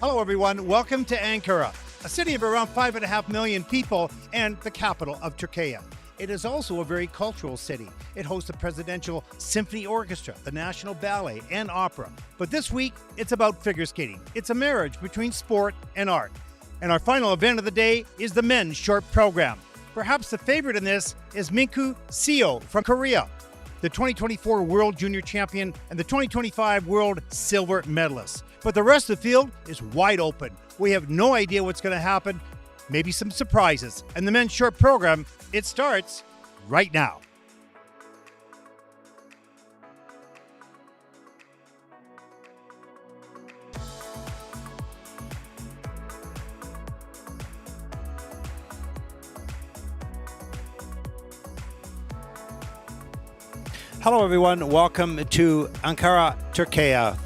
Hello, everyone. Welcome to Ankara, a city of around 5.5 million people and the capital of Turkey. It is also a very cultural city. It hosts the Presidential Symphony Orchestra, the National Ballet, and Opera. But this week, it's about figure skating. It's a marriage between sport and art. And our final event of the day is the men's short program. Perhaps the favorite in this is Minkyu Seo from Korea, the 2024 World Junior Champion and the 2025 World Silver Medalist. But the rest of the field is wide open. We have no idea what's going to happen, maybe some surprises. And the men's short program, it starts right now. Hello, everyone. Welcome to Ankara, Turkey.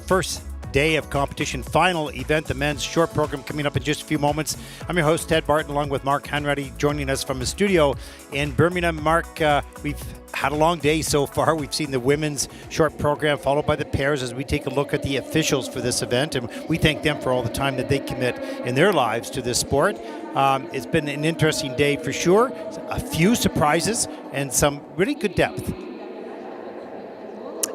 First day of competition, final event, the men's short program coming up in just a few moments. I'm your host, Ted Barton, along with Mark Hanratty, joining us from the studio in Birmingham. Mark, we've had a long day so far. We've seen the women's short program followed by the pairs as we take a look at the officials for this event, and we thank them for all the time that they commit in their lives to this sport. It's been an interesting day for sure. A few surprises and some really good depth.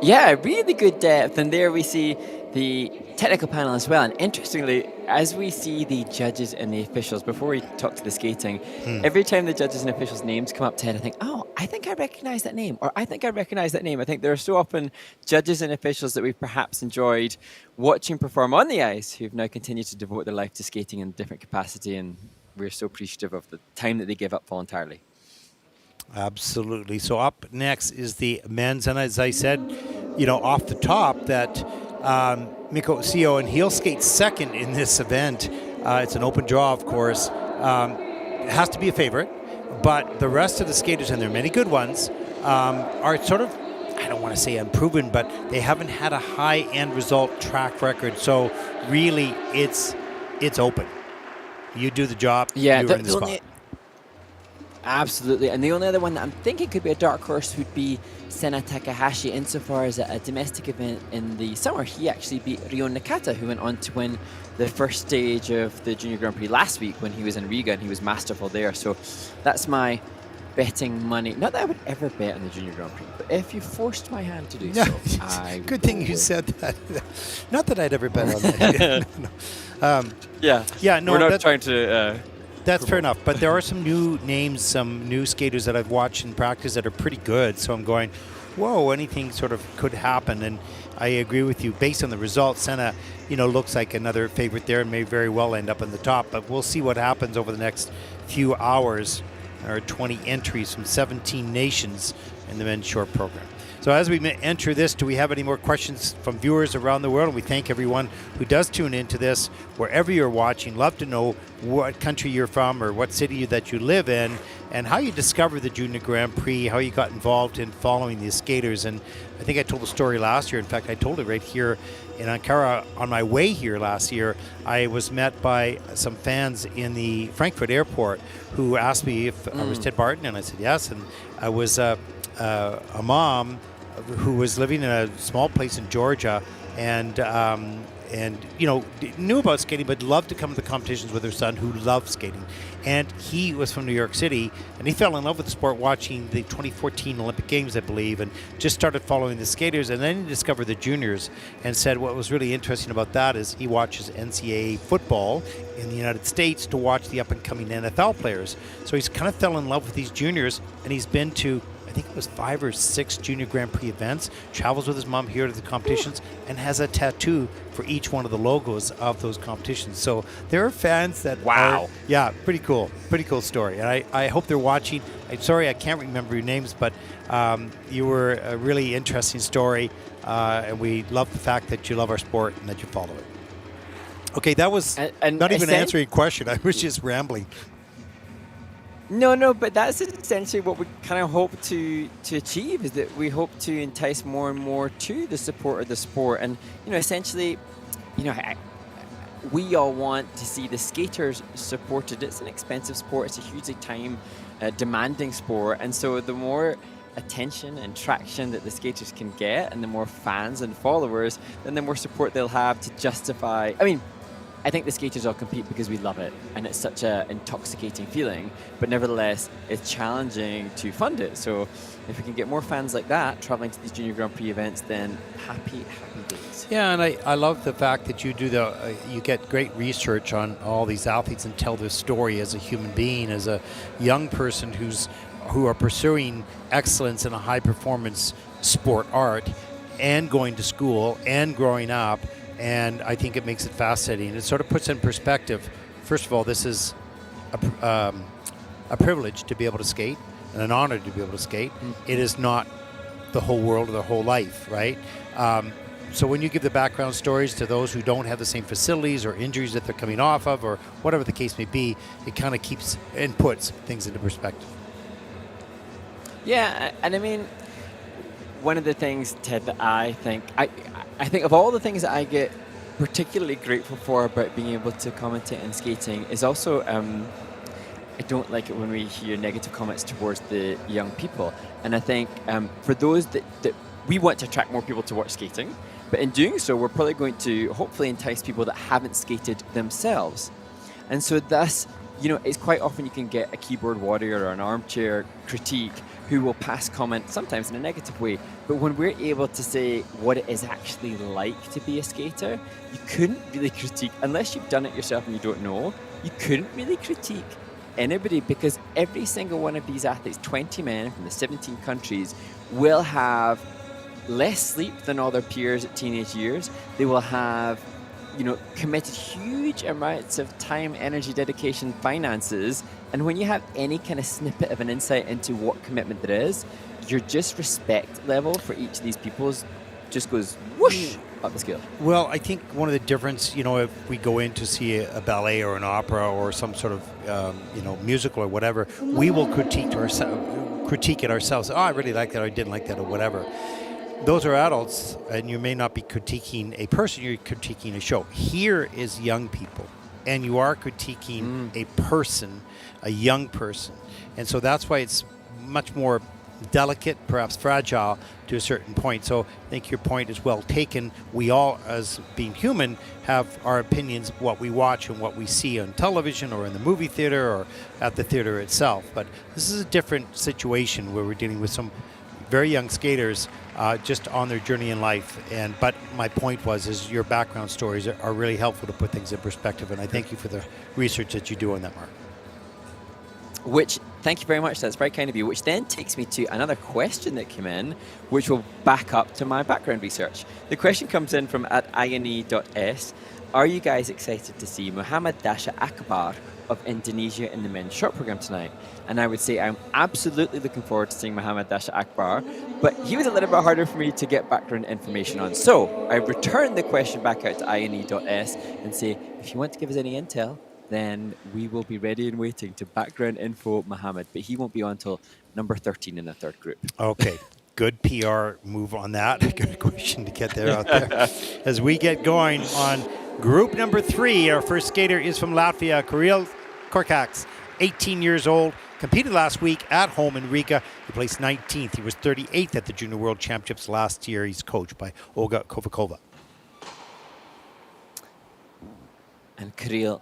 Yeah, really good depth, and there we see the technical panel as well. And interestingly, as we see the judges and the officials, before we talk to the skating, every time the judges and officials' names come up to head, I think, oh, I think I recognize that name, or I think I recognize that name. I think there are so often judges and officials that we've perhaps enjoyed watching perform on the ice who've now continued to devote their life to skating in a different capacity, and we're so appreciative of the time that they give up voluntarily. Absolutely. So up next is the men's, and as I said, off the top that Minkyu Seo, and he'll skate second in this event. It's an open draw, of course. It has to be a favorite, but the rest of the skaters, and there are many good ones, are sort of, I don't want to say unproven, but they haven't had a high end result track record. So really, it's open. You do the job. Yeah, you're in the spot. Absolutely, and the only other one that I'm thinking could be a dark horse would be Sena Takahashi, insofar as a domestic event in the summer. He actually beat Ryo Nakata, who went on to win the first stage of the Junior Grand Prix last week when he was in Riga, and he was masterful there. So that's my betting money. Not that I would ever bet on the Junior Grand Prix, but if you forced my hand to do so, I Good thing you said that. Not that I'd ever bet on that. We're not trying to... That's fair enough, but there are some new names, some new skaters that I've watched in practice that are pretty good. So I'm going, whoa, anything sort of could happen. And I agree with you. Based on the results, Sena, looks like another favorite there and may very well end up in the top. But we'll see what happens over the next few hours. There are 20 entries from 17 nations in the men's short program. So as we enter this, do we have any more questions from viewers around the world? And we thank everyone who does tune into this, wherever you're watching. Love to know what country you're from or what city that you live in, and how you discovered the Junior Grand Prix, how you got involved in following these skaters. And I think I told the story last year. In fact, I told it right here in Ankara. On my way here last year, I was met by some fans in the Frankfurt airport who asked me if I was Ted Barton, and I said yes. And I was a mom who was living in a small place in Georgia, and knew about skating, but loved to come to the competitions with her son, who loved skating. And he was from New York City, and he fell in love with the sport watching the 2014 Olympic Games, I believe, and just started following the skaters. And then he discovered the juniors and said what was really interesting about that is he watches NCAA football in the United States to watch the up-and-coming NFL players. So he's kind of fell in love with these juniors, and he's been to, I think it was 5 or 6 Junior Grand Prix events, travels with his mom here to the competitions, and has a tattoo for each one of the logos of those competitions. So there are fans that Wow. Pretty cool story. And I hope they're watching. I'm sorry I can't remember your names, but you were a really interesting story, and we love the fact that you love our sport and that you follow it. Okay, that was not even answering a question. I was just rambling. No, but that's essentially what we kind of hope to achieve, is that we hope to entice more and more to the support of the sport. And, essentially, we all want to see the skaters supported. It's an expensive sport. It's a hugely time demanding sport. And so the more attention and traction that the skaters can get, and the more fans and followers, then the more support they'll have to justify. I mean, I think the skaters all compete because we love it, and it's such an intoxicating feeling. But nevertheless, it's challenging to fund it. So if we can get more fans like that traveling to these Junior Grand Prix events, then happy days. Yeah, and I love the fact that you do you get great research on all these athletes and tell their story as a human being, as a young person who are pursuing excellence in a high performance sport art, and going to school and growing up. And I think it makes it fascinating. It sort of puts in perspective. First of all, this is a privilege to be able to skate and an honor to be able to skate. It is not the whole world or the whole life, right? So when you give the background stories to those who don't have the same facilities or injuries that they're coming off of or whatever the case may be, it kind of keeps and puts things into perspective. Yeah, and I mean, one of the things, Ted, that I think of all the things that I get particularly grateful for about being able to commentate on skating is also I don't like it when we hear negative comments towards the young people. And I think for those that we want to attract more people to watch skating, but in doing so, we're probably going to hopefully entice people that haven't skated themselves. And so thus, it's quite often you can get a keyboard warrior or an armchair critique who will pass comment, sometimes in a negative way. But when we're able to say what it is actually like to be a skater, you couldn't really critique, unless you've done it yourself and you don't know, you couldn't really critique anybody, because every single one of these athletes, 20 men from the 17 countries, will have less sleep than all their peers at teenage years. They will have committed huge amounts of time, energy, dedication, finances. And when you have any kind of snippet of an insight into what commitment there is, your just respect level for each of these people just goes whoosh up the scale. Well, I think one of the difference, if we go in to see a ballet or an opera or some sort of, musical or whatever, we will critique it ourselves. Oh, I really like that, or I didn't like that, or whatever. Those are adults, and you may not be critiquing a person, you're critiquing a show. Here is young people, and you are critiquing a person, a young person. And so that's why it's much more delicate, perhaps fragile to a certain point. So I think your point is well taken. We all, as being human, have our opinions, what we watch and what we see on television or in the movie theater or at the theater itself. But this is a different situation where we're dealing with some very young skaters just on their journey in life. But my point is your background stories are really helpful to put things in perspective, and I thank you for the research that you do on that, Mark. Which, thank you very much, that's very kind of you, which then takes me to another question that came in, which will back up to my background research. The question comes in from @iane.s. Are you guys excited to see Muhammad Dasha Akbar of Indonesia in the men's short program tonight? And I would say I'm absolutely looking forward to seeing Muhammad Dasha Akbar, but he was a little bit harder for me to get background information on. So I return the question back out to iane.s and say, if you want to give us any intel, then we will be ready and waiting to background info Muhammad, but he won't be on until number 13 in the third group. Okay. Good PR move on that. Good question to get there out there. As we get going on group number 3, our first skater is from Latvia, Kirills Korkacs, 18 years old, competed last week at home in Riga. He placed 19th. He was 38th at the Junior World Championships last year. He's coached by Olga Kovakova. And Kirill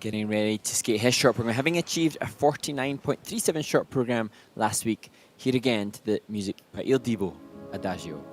getting ready to skate his short program, having achieved a 49.37 short program last week. Here again to the music by Il Divo, Adagio.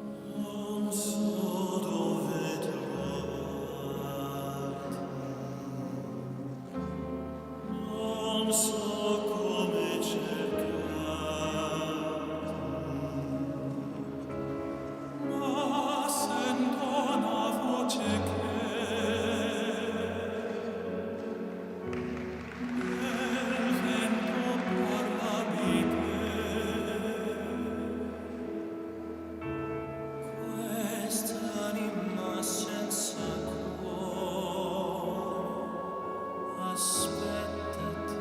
Aspettate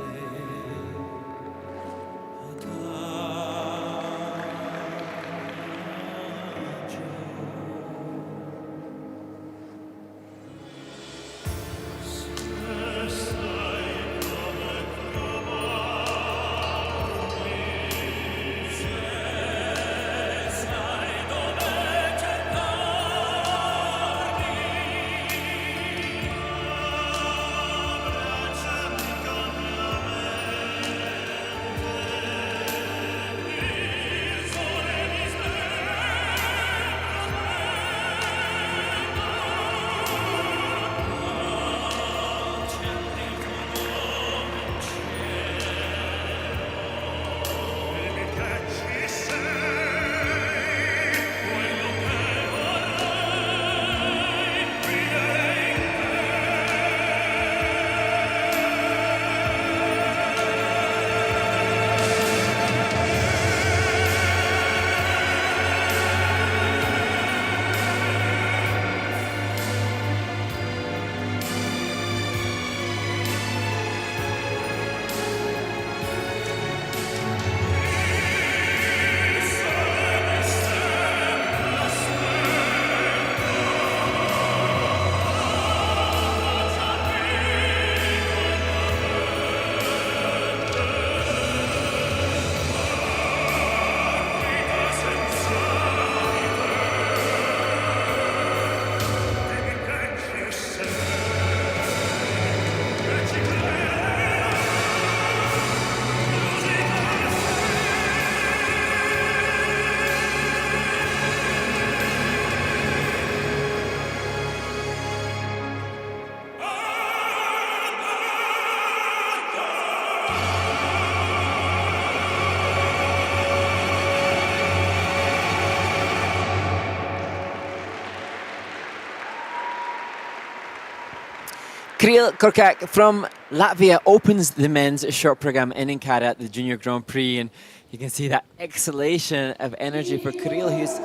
Kirills Korkacs from Latvia opens the men's short program in Ankara at the Junior Grand Prix, and you can see that exhalation of energy for Kirill, who's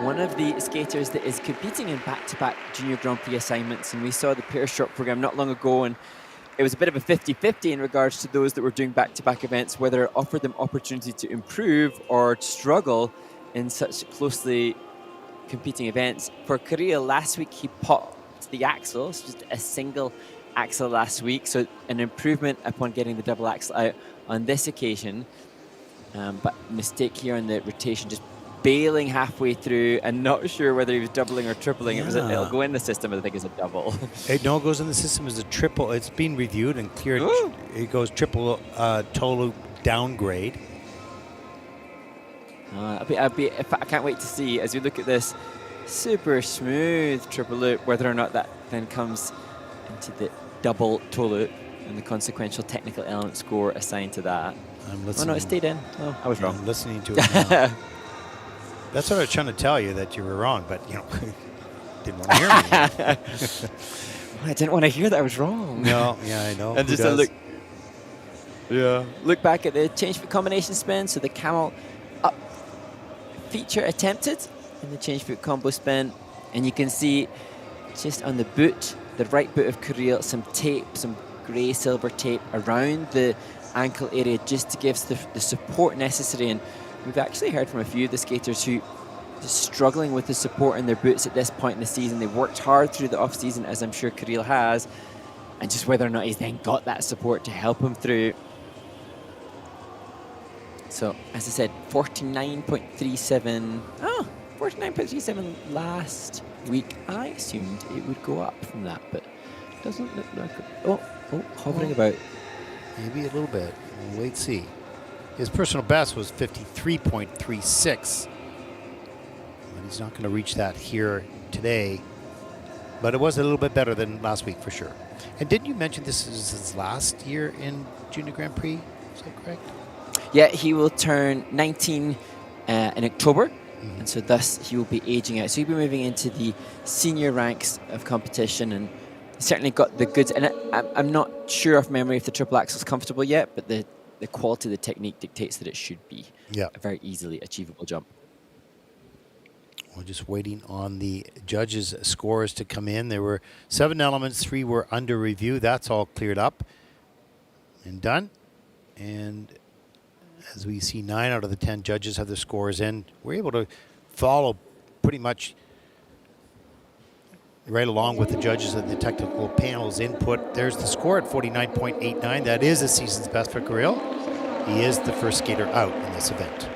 one of the skaters that is competing in back-to-back Junior Grand Prix assignments. And we saw the pair short program not long ago, and it was a bit of a 50-50 in regards to those that were doing back-to-back events, whether it offered them opportunity to improve or struggle in such closely competing events. For Kirill, last week he popped the axle, so just a single axle last week, so an improvement upon getting the double axle out on this occasion. But mistake here on the rotation, just bailing halfway through and not sure whether he was doubling or tripling. Yeah. It'll go in the system, I think, as a double. It goes in the system as a triple. It's been reviewed and cleared. Ooh. It goes triple toe loop downgrade. I can't wait to see, as we look at this super smooth triple loop, whether or not that then comes into the double toe loop and the consequential technical element score assigned to that. I'm listening. Oh no, it stayed in. Oh, I was wrong. I'm listening to it now. That's what I was trying to tell you, that you were wrong, but you know, didn't want to hear me. I didn't want to hear that I was wrong. No, yeah, I know. And just a look. Yeah. Look back at the change foot combination spin. So the camel up feature attempted in the change foot combo spin, and you can see just on the boot, the right boot of Kirill, some tape, some grey silver tape around the ankle area just to give the support necessary. And we've actually heard from a few of the skaters who are struggling with the support in their boots at this point in the season. They've worked hard through the off-season, as I'm sure Kirill has, and just whether or not he's then got that support to help him through. So, as I said, 49.37. Oh, 49.37 last week. I assumed it would go up from that, but it doesn't look like it. Oh, hovering about. Maybe a little bit. We'll wait and see. His personal best was 53.36. And he's not going to reach that here today. But it was a little bit better than last week for sure. And didn't you mention this is his last year in Junior Grand Prix? Is that correct? Yeah, he will turn 19 in October. And so thus he will be aging out. So he'll be moving into the senior ranks of competition, and certainly got the goods. And I'm not sure of memory if the triple axle is comfortable yet, but the quality of the technique dictates that it should be a very easily achievable jump. We're just waiting on the judges' scores to come in. There were 7 elements, 3 were under review. That's all cleared up and done. And as we see, 9 out of the 10 judges have their scores in. We're able to follow pretty much right along with the judges and the technical panel's input. There's the score at 49.89. That is a season's best for Kirill. He is the first skater out in this event.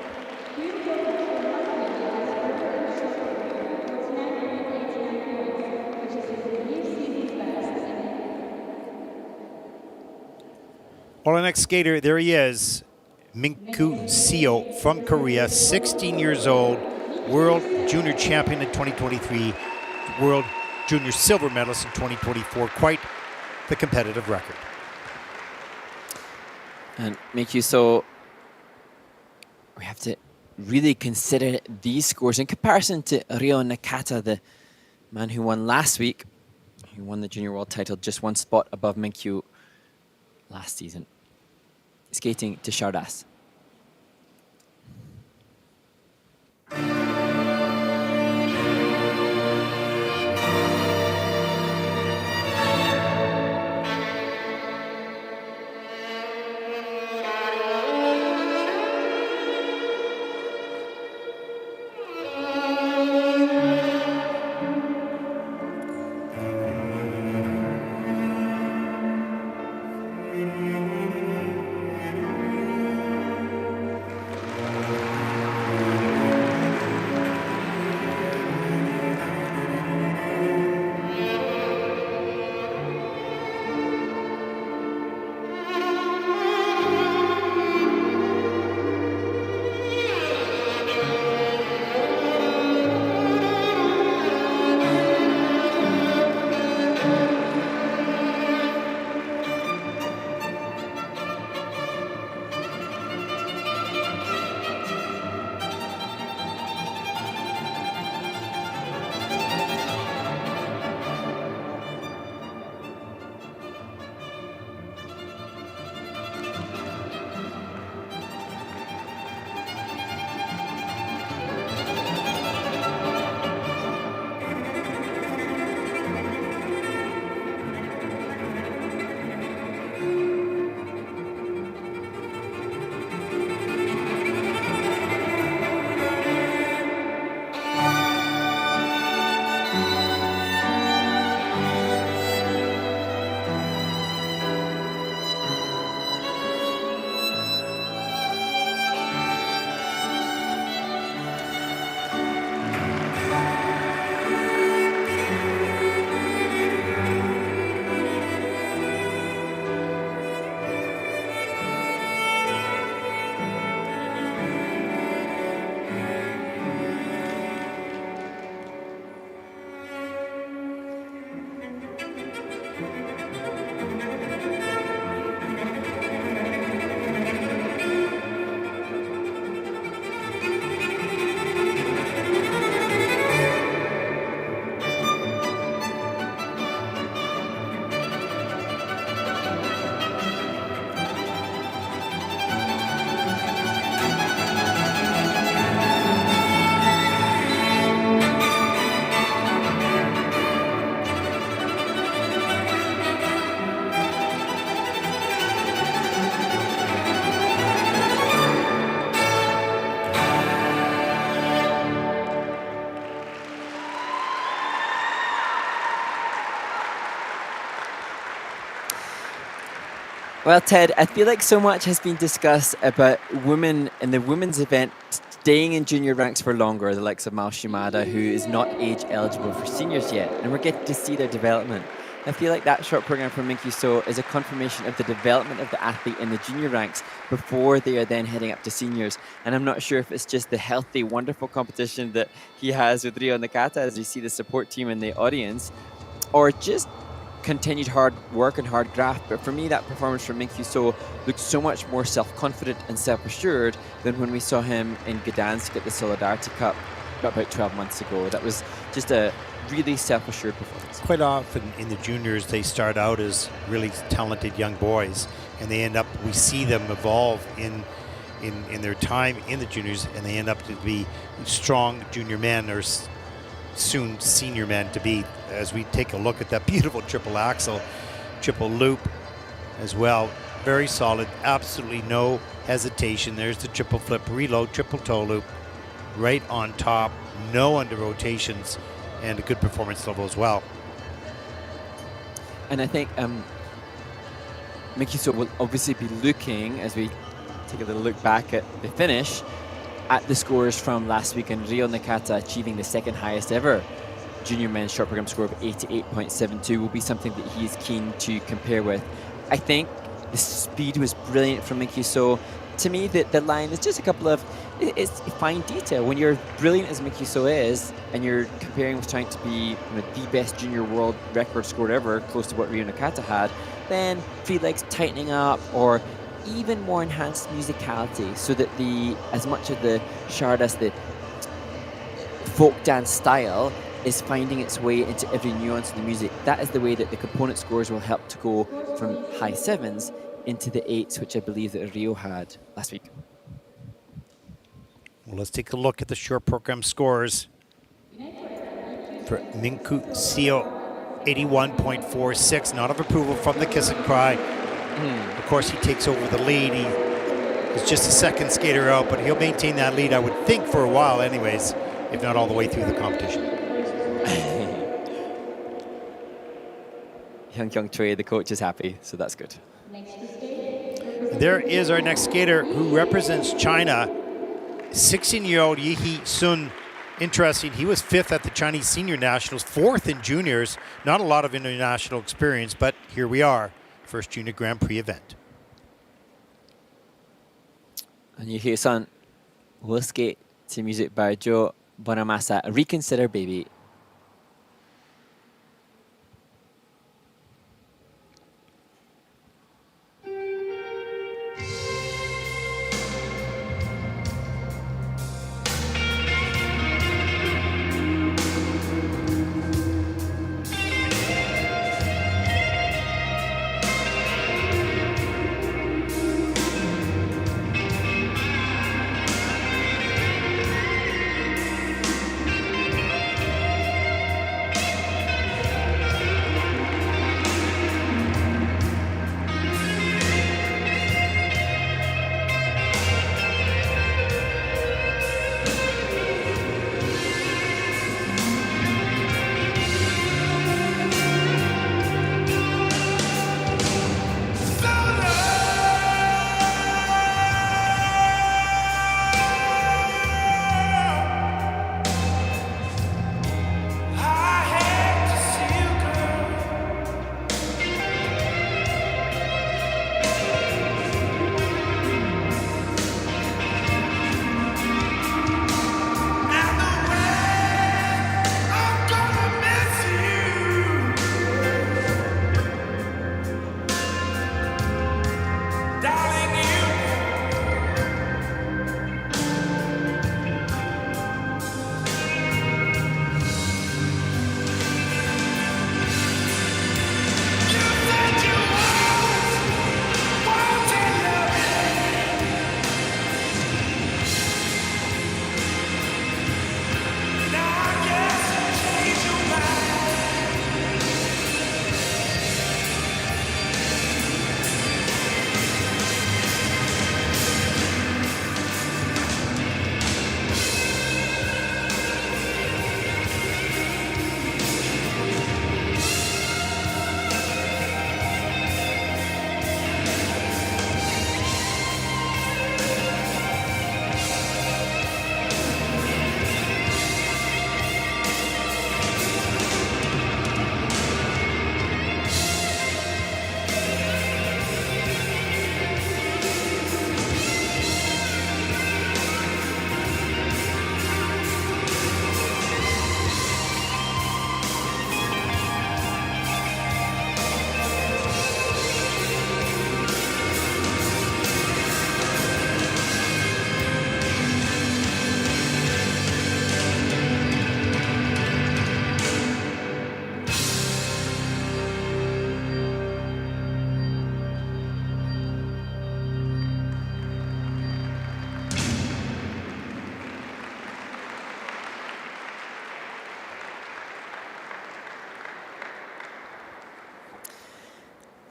Well, our next skater, there he is, Minkyu Seo from Korea, 16 years old, world junior champion in 2023, world junior silver medalist in 2024. Quite the competitive record. And Minkyu Seo, we have to really consider these scores in comparison to Ryo Nakata, the man who won last week, who won the junior world title just 1 spot above Minkyu last season, skating to Tadeas. Well, Ted, I feel like so much has been discussed about women in the women's event staying in junior ranks for longer, the likes of Mal Shimada, who is not age eligible for seniors yet, and we're getting to see their development. I feel like that short program from Minkyu Seo is a confirmation of the development of the athlete in the junior ranks before they are then heading up to seniors. And I'm not sure if it's just the healthy, wonderful competition that he has with Ryo Nakata as you see the support team in the audience, or just continued hard work and hard graft. But for me, that performance from Minkyu Seo looked so much more self-confident and self-assured than when we saw him in Gdansk at the Solidarity Cup about 12 months ago. That was just a really self-assured performance. Quite often in the juniors, they start out as really talented young boys, and they end up, we see them evolve in their time in the juniors, and they end up to be strong junior men or soon senior men to be, as we take a look at that beautiful triple axel, triple loop as well. Very solid, absolutely no hesitation. There's the triple flip, reload, triple toe loop, right on top, no under rotations, and a good performance level as well. And I think Minkyu Seo will obviously be looking, as we take a little look back at the finish, at the scores from last week, and Ryo Nakata achieving the second highest ever junior men's short program score of 88.72 will be something that he is keen to compare with. I think the speed was brilliant from Minkyu Seo. To me, the line is just a couple of, it's fine detail. When you're brilliant as Minkyu Seo is, and you're comparing with trying to be the best junior world record score ever, close to what Ryo Nakata had, then free legs tightening up, or even more enhanced musicality, so that as much of the Shardas, the folk dance style, is finding its way into every nuance of the music. That is the way that the component scores will help to go from high sevens into the eights, which I believe that Rio had last week. Well, let's take a look at the short program scores for Minkyu Seo. 81.46, nod of approval from the kiss and cry. Of course, he takes over the lead. He is just a second skater out, but he'll maintain that lead, I would think, for a while anyways, if not all the way through the competition. Hyung Kyung Choi, the coach, is happy, so that's good. There is our next skater who represents China, 16-year-old Yihe Sun. Interesting, he was 5th at the Chinese Senior Nationals, 4th in juniors. Not a lot of international experience, but here we are. First Junior Grand Prix event. And Yihe Sun will skate to music by Joe Bonamassa, Reconsider Baby.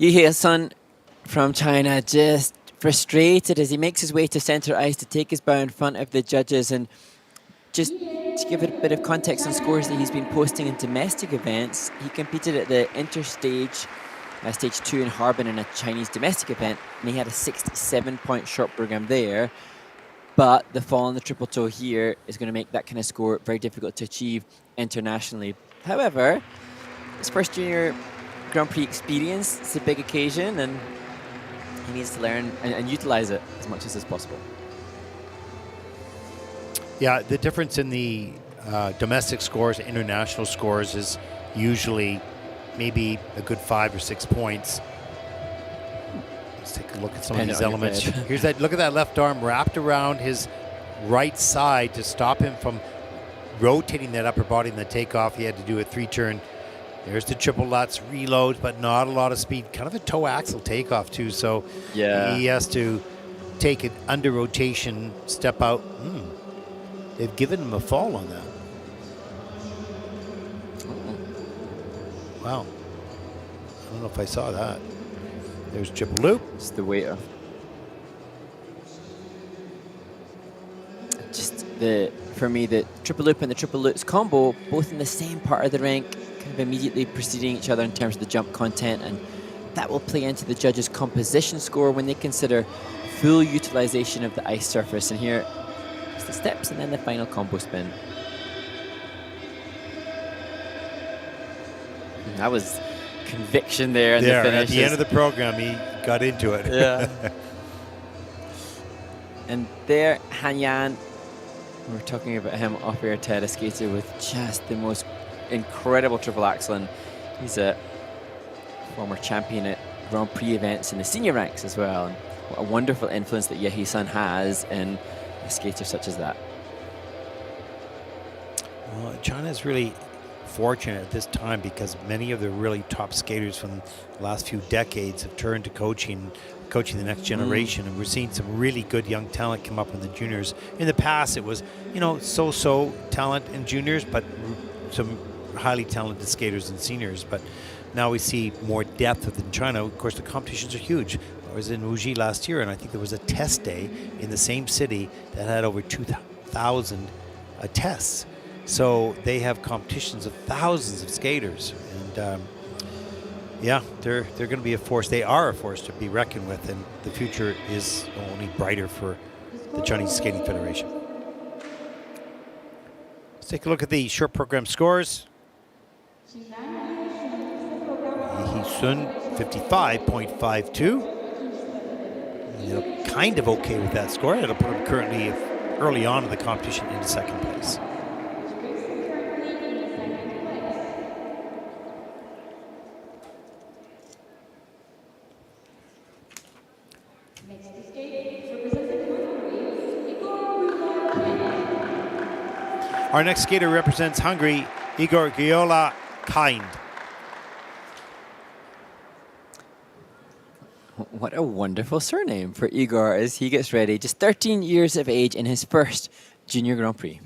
Yihe Sun from China just frustrated as he makes his way to centre ice to take his bow in front of the judges. And just to give it a bit of context on scores that he's been posting in domestic events, he competed at the interstage stage 2 in Harbin in a Chinese domestic event, and he had a 67-point short program there. But the fall on the triple toe here is going to make that kind of score very difficult to achieve internationally. However, his first junior Grand Prix experience, it's a big occasion, and he needs to learn and utilize it as much as is possible. Yeah, the difference in the domestic scores, international scores, is usually maybe a good 5 or 6 points. Let's take a look at some of these elements. Here's that. Look at that left arm wrapped around his right side to stop him from rotating that upper body in the takeoff. He had to do a 3-turn. There's the triple Lutz reload, but not a lot of speed. Kind of a toe axle takeoff too. So yeah, he has to take it under rotation, step out. They've given him a fall on that. Wow. I don't know if I saw that. There's triple loop. It's the weight of. Just for me, the triple loop and the triple lutz combo, both in the same part of the rink, kind of immediately preceding each other in terms of the jump content, and that will play into the judges' composition score when they consider full utilization of the ice surface. And here, it's the steps and then the final combo spin. And that was conviction there in the finish. At the end of the program, he got into it. Yeah. And there, Han Yan, we were talking about him off air, Ted, a skater with just the most incredible triple axel. And he's a former champion at Grand Prix events in the senior ranks as well. And what a wonderful influence that Yihe Sun has in a skater such as that. Well, China's really fortunate at this time because many of the really top skaters from the last few decades have turned to coaching the next generation, and we're seeing some really good young talent come up in the juniors. In the past, it was, so-so talent in juniors, but some highly talented skaters and seniors. But now we see more depth within China. Of course, the competitions are huge. I was in Wuxi last year, and I think there was a test day in the same city that had over 2,000 tests. So they have competitions of thousands of skaters, and yeah, they're going to be a force. They are a force to be reckoned with, and the future is only brighter for the Chinese Skating Federation. Let's take a look at the short program scores. Yihe Sun, 55.52. Kind of okay with that score. It'll put him currently early on in the competition into second place. Our next skater represents Hungary, Igor Gyula Kind. What a wonderful surname for Igor as he gets ready. Just 13 years of age in his first Junior Grand Prix.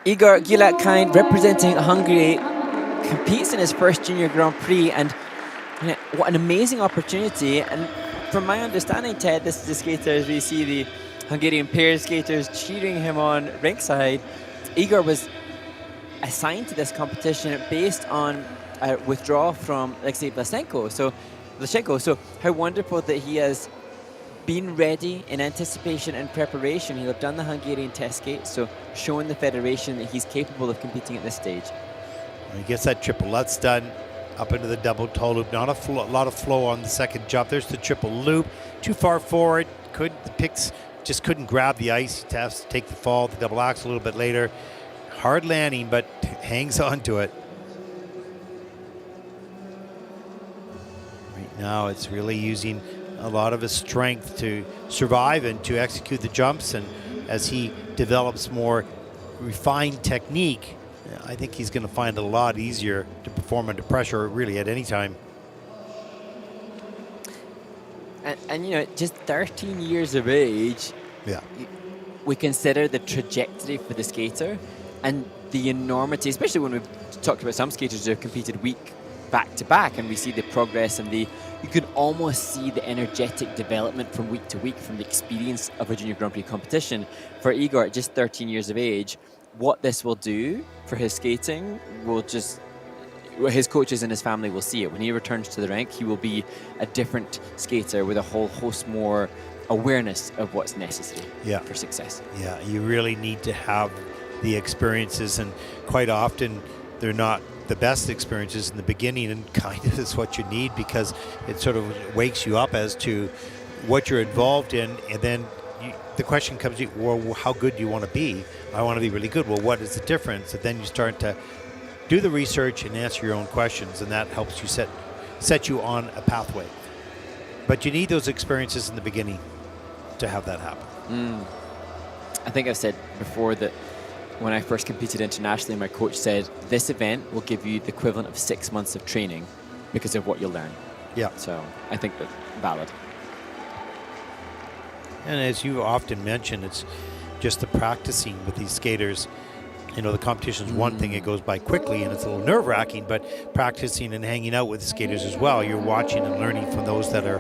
Igor Gyula Kind, representing Hungary, competes in his first Junior Grand Prix, and what an amazing opportunity. And from my understanding, Ted, this is the skater, as we see the Hungarian pair skaters cheering him on ringside. Igor was assigned to this competition based on a withdrawal from Alexei Vlasenko. So how wonderful that he has been ready in anticipation and preparation. He'll have done the Hungarian test skate, so showing the federation that he's capable of competing at this stage. He gets that triple Lutz done, up into the double toe loop. Not a lot of flow on the second jump. There's the triple loop. Too far forward. The picks just couldn't grab the ice. He has to take the fall, the double axe a little bit later. Hard landing, but hangs on to it. Right now, it's really using a lot of his strength to survive and to execute the jumps. And as he develops more refined technique, I think he's going to find it a lot easier to perform under pressure, really, at any time. And just 13 years of age, yeah, we consider the trajectory for the skater and the enormity, especially when we've talked about some skaters who have competed week back to back, and we see the progress and you can almost see the energetic development from week to week from the experience of a Junior Grand Prix competition. For Igor, at just 13 years of age, what this will do for his skating his coaches and his family will see it. When he returns to the rink, he will be a different skater with a whole host more awareness of what's necessary for success. Yeah, you really need to have the experiences, and quite often they're not the best experiences in the beginning, and kind of is what you need, because it sort of wakes you up as to what you're involved in, and then the question comes to you, well, how good do you want to be? I want to be really good. Well, what is the difference? And then you start to do the research and answer your own questions, and that helps you set you on a pathway. But you need those experiences in the beginning to have that happen. I think I've said before that when I first competed internationally, my coach said, this event will give you the equivalent of 6 months of training because of what you'll learn. Yeah. So I think that's valid. And as you often mention, it's just the practicing with these skaters. The competition is one thing, it goes by quickly and it's a little nerve-wracking, but practicing and hanging out with the skaters as well. You're watching and learning from those that are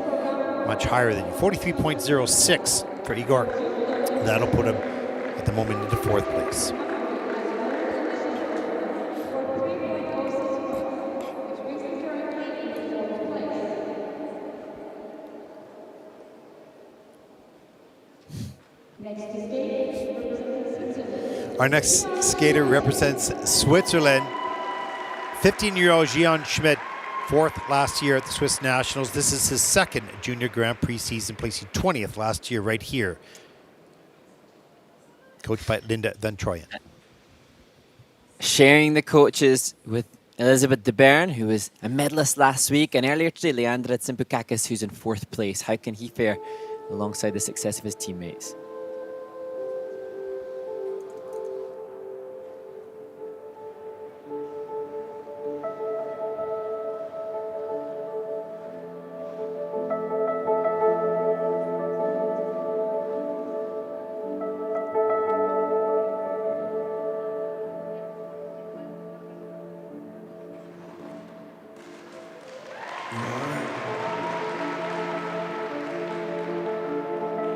much higher than you. 43.06 for Igor. That'll put him at the moment into 4th place. Our next skater represents Switzerland. 15-year-old Gian Schmidt, 4th last year at the Swiss Nationals. This is his 2nd Junior Grand Prix season, placing 20th last year right here. Coached by Linda Van Troyen. Sharing the coaches with Elizabeth de Bern, who was a medalist last week, and earlier today, Leandra Tsimpukakis, who's in 4th place. How can he fare alongside the success of his teammates?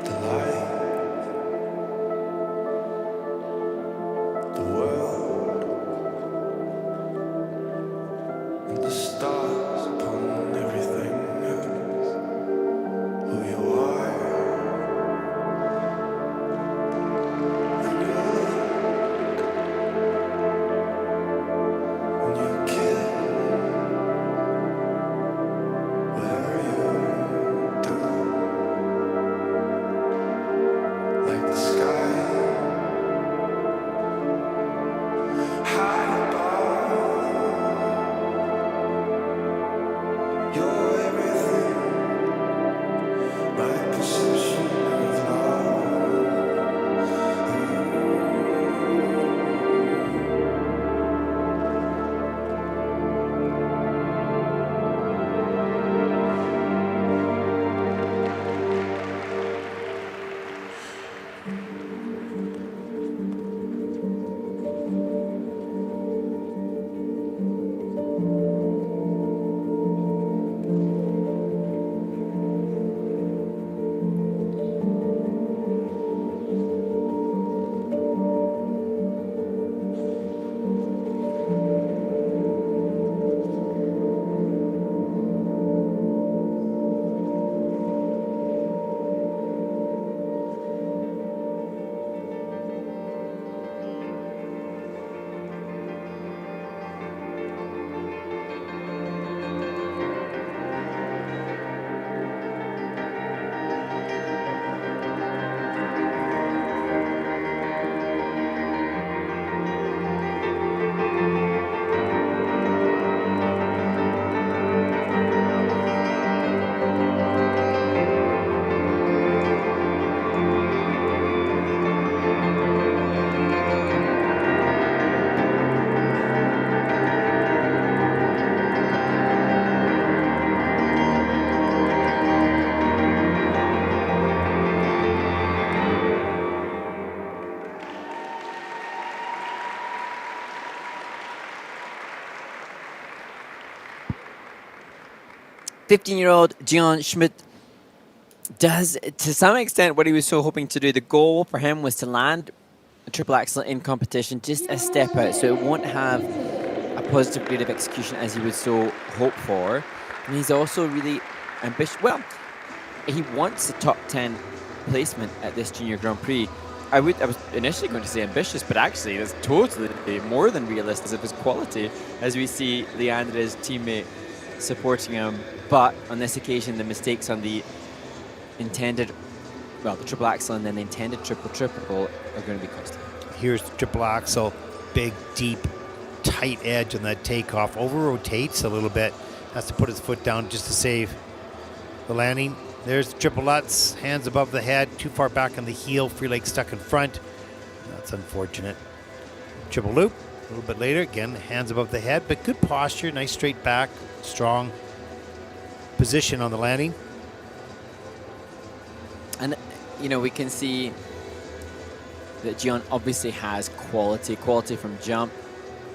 The light 15-year-old Gian Schmidt does, to some extent, what he was so hoping to do. The goal for him was to land a triple axel in competition, just a step out, so it won't have a positive grade of execution as he would so hope for. And he's also really ambitious. Well, he wants a top 10 placement at this Junior Grand Prix. I was initially going to say ambitious, but actually that's totally more than realistic of his quality, as we see Leandra's teammate supporting him. But on this occasion, the mistakes on the intended, well, the triple axel and then the intended triple are going to be costly. Here's the triple axel, big, deep, tight edge on that takeoff. Over rotates a little bit. Has to put his foot down just to save the landing. There's the triple Lutz, hands above the head, too far back on the heel, free leg stuck in front. That's unfortunate. Triple loop, a little bit later. Again, hands above the head, but good posture, nice straight back, strong position on the landing. And, you know, we can see that Gian obviously has quality from jump,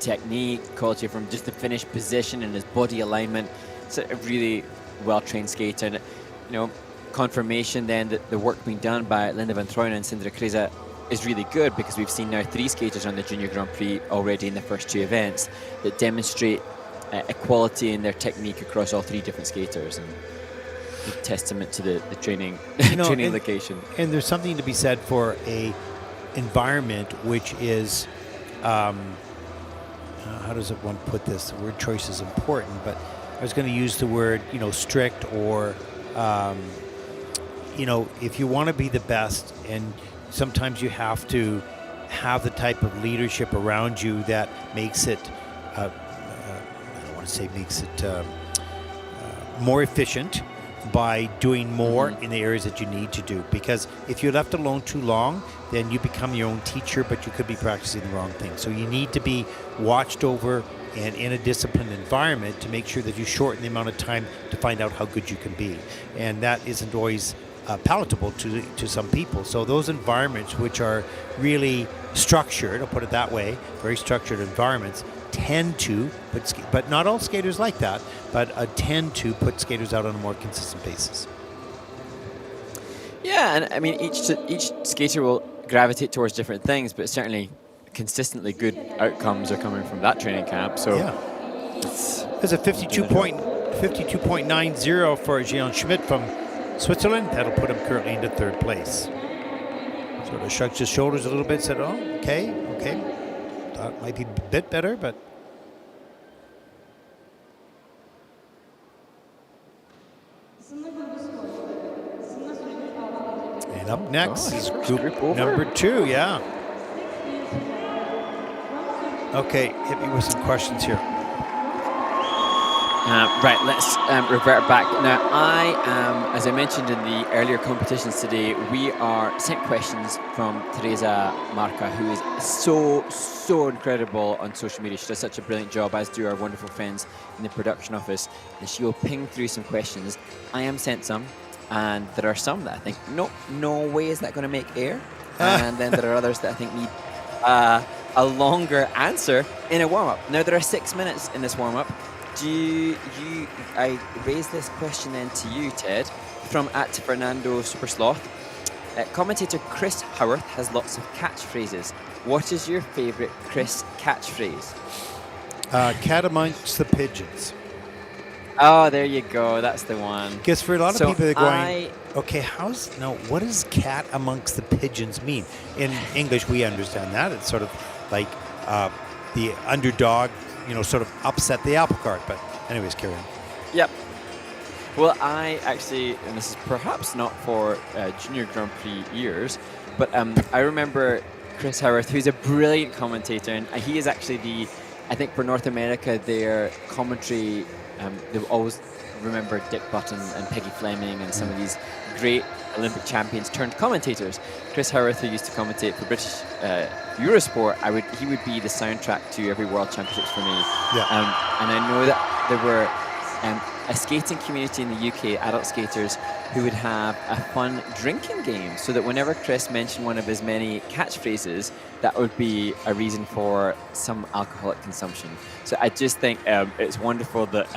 technique, quality from just the finished position and his body alignment. It's a really well-trained skater. And, you know, confirmation then that the work being done by Linda van Trooijen and Sindre Kreza is really good, because we've seen now 3 skaters on the Junior Grand Prix already in the first 2 events that demonstrate equality in their technique across all 3 different skaters. And testament to the training training location. And there's something to be said for a environment which is how does one put this? The word choice is important, but I was going to use the word, you know, strict, or you know, if you want to be the best, and sometimes you have to have the type of leadership around you that makes it I don't want to say makes it more efficient by doing more in the areas that you need to do. Because if you're left alone too long, then you become your own teacher, but you could be practicing the wrong thing. So you need to be watched over and in a disciplined environment to make sure that you shorten the amount of time to find out how good you can be. And that isn't always palatable to some people. So those environments which are really structured, I'll put it that way, very structured environments, tend to, but not all skaters like that, but tend to put skaters out on a more consistent basis. Yeah, and I mean, each skater will gravitate towards different things, but certainly consistently good outcomes are coming from that training camp. So yeah, there's a 52.90 for Gian Schmidt from Switzerland. That'll put him currently into 3rd place. Sort of shrugs his shoulders a little bit, said, "Oh, okay. Thought it might be a bit better, but." And up next is group number 2, yeah. Okay, hit me with some questions here. Right, let's revert back. Now, as I mentioned in the earlier competitions today, we are sent questions from Teresa Marca, who is so incredible on social media. She does such a brilliant job, as do our wonderful friends in the production office. And she will ping through some questions. I am sent some, and there are some that I think, no way is that going to make air. And then there are others that I think need a longer answer in a warm-up. Now, there are 6 minutes in this warm-up. I raise this question then to you, Ted, from @Fernando Supersloth. Commentator Chris Howarth has lots of catchphrases. What is your favorite Chris catchphrase? Cat amongst the pigeons. Oh, there you go. That's the one. Guess for a lot of people, they're going, okay, what does cat amongst the pigeons mean? In English, we understand that. It's sort of like the underdog, sort of upset the apple cart. But anyways, carry on. Yep. Well, I actually, and this is perhaps not for Junior Grand Prix years, but I remember Chris Howarth, who's a brilliant commentator, and he is actually I think for North America, their commentary, they will always remember Dick Button and Peggy Fleming and some of these great Olympic champions turned commentators. Chris Howarth, who used to commentate for British Eurosport, he would be the soundtrack to every World Championships for me. Yeah. And I know that there were a skating community in the UK, adult skaters, who would have a fun drinking game, so that whenever Chris mentioned one of his many catchphrases, that would be a reason for some alcoholic consumption. So I just think it's wonderful that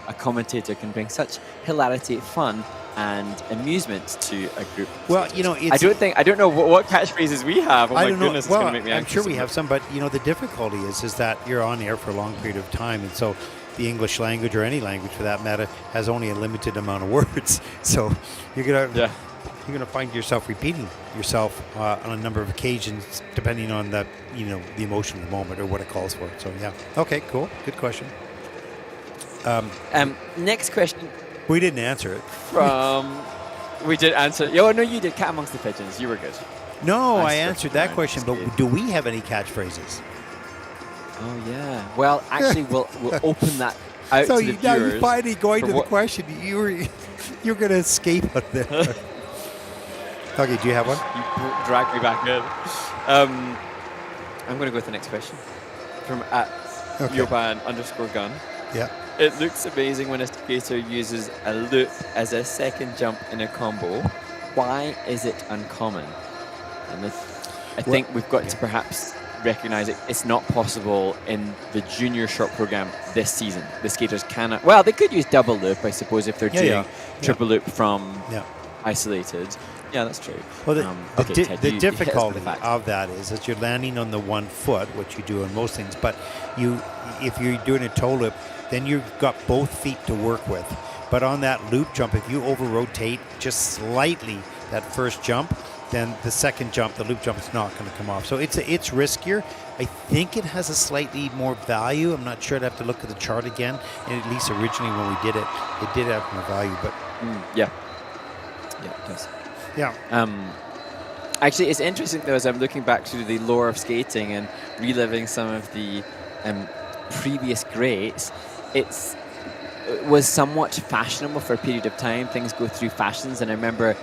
a commentator can bring such hilarity, fun, and amusement to a group. Well, you know, I don't know what catchphrases we have. Oh I my don't know. goodness, Well, it's going to make me I'm anxious. sure we have some, but you know, the difficulty is that you're on air for a long period of time, and so the English language, or any language for that matter, has only a limited amount of words. So you're gonna find yourself repeating yourself on a number of occasions, depending on the emotion of the moment or what it calls for. So yeah, okay, cool, good question. Next question. We didn't answer it. We did answer. Oh no, you did. Cat amongst the pigeons. You were good. No, I answered that question, but do we have any catchphrases? Oh yeah. Well, actually, we'll open that out So to the viewers. now you're finally going to the question. You're going to escape out there. Okay, do you have one? You dragged me back in. I'm going to go with the next question from @Yoban_gun. Yeah. It looks amazing when a skater uses a loop as a second jump in a combo. Why is it uncommon? And I think we've got to perhaps recognize it. It's not possible in the junior short program this season. The skaters cannot. Well, they could use double loop, I suppose, if they're doing triple loop from isolated. Yeah, that's true. Well, the difficulty of that is that you're landing on the one foot, which you do on most things, but if you're doing a toe loop, then you've got both feet to work with. But on that loop jump, if you over-rotate just slightly that first jump, then the second jump, the loop jump, is not going to come off. So it's riskier. I think it has a slightly more value. I'm not sure. I'd have to look at the chart again. And at least originally when we did it did have more value. But yeah, it does. Yeah. Actually, it's interesting though, as I'm looking back to the lore of skating and reliving some of the previous greats. It was somewhat fashionable for a period of time. Things go through fashions, and I remember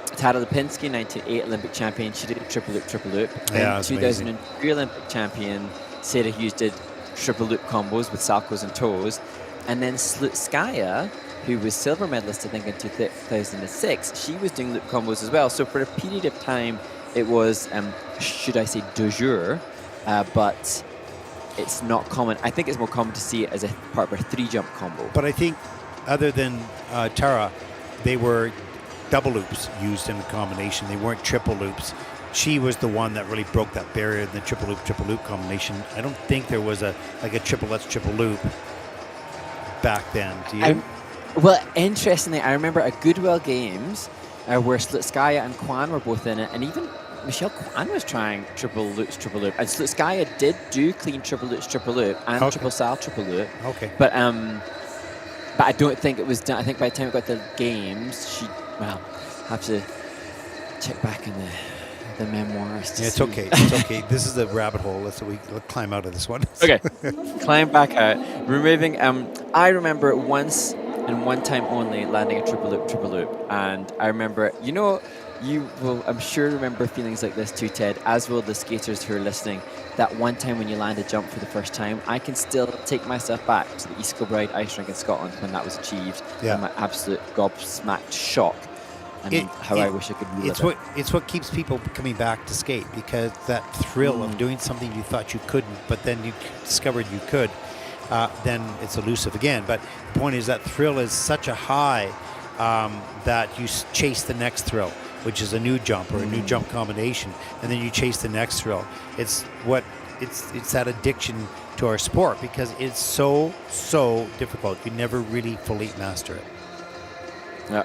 Tadeas Vaclavik, 1998 Olympic champion, she did a triple loop. Yeah, and 2003 Olympic champion Sarah Hughes did triple loop combos with salcos and toes. And then Slutskaya, who was silver medalist, I think, in 2006, she was doing loop combos as well. So for a period of time, it was, should I say, de jour, but it's not common. I think it's more common to see it as a part of a three-jump combo. But I think, other than Tara, they were double loops used in the combination. They weren't triple loops. She was the one that really broke that barrier in the triple loop combination. I don't think there was a triple loop back then. Do you? Well, interestingly, I remember at Goodwill Games where Slutskaya and Kwan were both in it, and even Michelle Kwan was trying triple loop. And Slutskaya did do clean triple loop, and triple sal, triple loop. Okay. But I don't think it was done. I think by the time we got to the games, have to check back in the memoirs. It's okay. It's okay. This is the rabbit hole. Let's climb out of this one. Okay. Climb back out. Removing. I remember once and one time only landing a triple loop, and I remember. You will, I'm sure, remember feelings like this too, Ted, as will the skaters who are listening. That one time when you land a jump for the first time, I can still take myself back to the East Kilbride ice rink in Scotland when that was achieved, and my absolute gobsmacked shock, and I wish I could relive it. It's what keeps people coming back to skate, because that thrill of doing something you thought you couldn't, but then you discovered you could, then it's elusive again. But the point is that thrill is such a high that you chase the next thrill, which is a new jump or a new jump combination, and then you chase the next thrill. It's that addiction to our sport, because it's so difficult. You never really fully master it. Yeah.